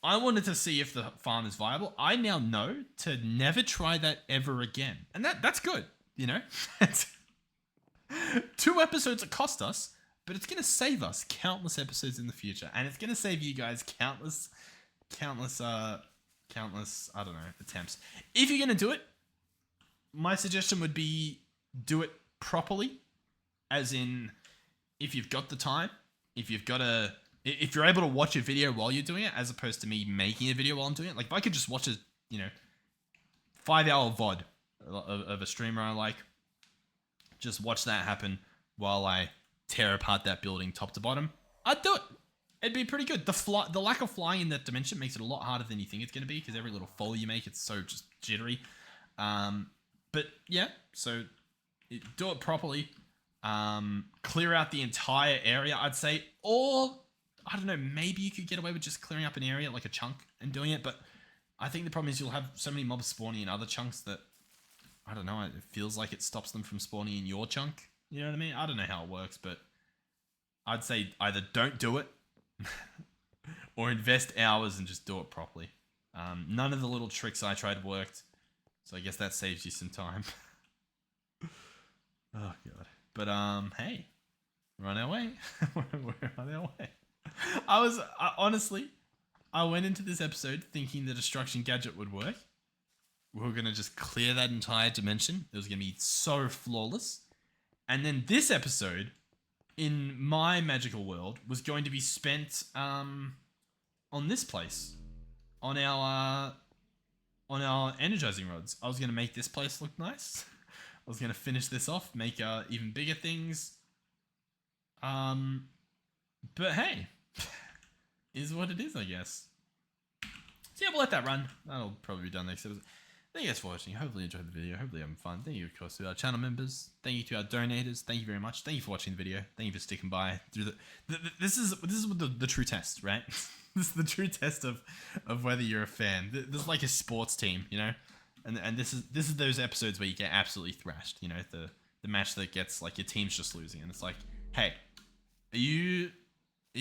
wanted to see if the farm is viable. I now know to never try that ever again. And that's good, you know? 2 episodes it cost us, but it's going to save us countless episodes in the future. And it's going to save you guys countless, I don't know, attempts. If you're going to do it, my suggestion would be do it properly. As in, if you've got the time, if you're able to watch a video while you're doing it, as opposed to me making a video while I'm doing it. Like, if I could just watch a, 5-hour VOD of a streamer I like, just watch that happen while I tear apart that building top to bottom, I'd do it. It'd be pretty good. The lack of flying in that dimension makes it a lot harder than you think it's going to be, because every little fall you make, it's so just jittery. But yeah, so do it properly. Clear out the entire area, I'd say. Or, I don't know, maybe you could get away with just clearing up an area, like a chunk, and doing it. But I think the problem is you'll have so many mobs spawning in other chunks that, I don't know, it feels like it stops them from spawning in your chunk. You know what I mean? I don't know how it works, but I'd say either don't do it or invest hours and just do it properly. None of the little tricks I tried worked, so I guess that saves you some time. Oh god. But hey, we're on our way. We're on our way. Honestly, I went into this episode thinking the destruction gadget would work. We were gonna just clear that entire dimension. It was gonna be so flawless. And then this episode, in my magical world, was going to be spent on this place, on our energizing rods. I was gonna make this place look nice. I was gonna finish this off, make even bigger things. But hey, is what it is, I guess. So yeah, we'll let that run. That'll probably be done next episode. Thank you guys for watching. Hopefully you enjoyed the video. Hopefully you're having fun. Thank you, of course, to our channel members. Thank you to our donators. Thank you very much. Thank you for watching the video. Thank you for sticking by through this is the true test, right? This is the true test of whether you're a fan. This is like a sports team, and this is those episodes where you get absolutely thrashed. The match that gets like your team's just losing, and it's like, hey, are you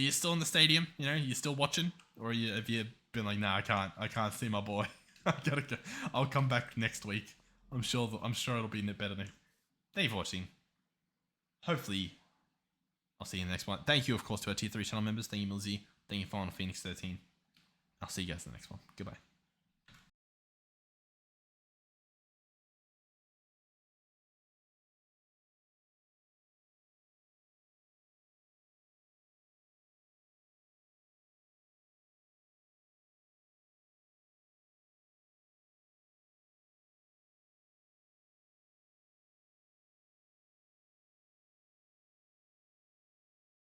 still in the stadium? You still watching, or have you been like, nah, I can't see my boy. I gotta go. I'll come back next week. I'm sure it'll be better. Thank you for watching. Hopefully, I'll see you in the next one. Thank you, of course, to our tier 3 channel members. Thank you, Milzy. Thank you, Final Phoenix 13. I'll see you guys in the next one. Goodbye.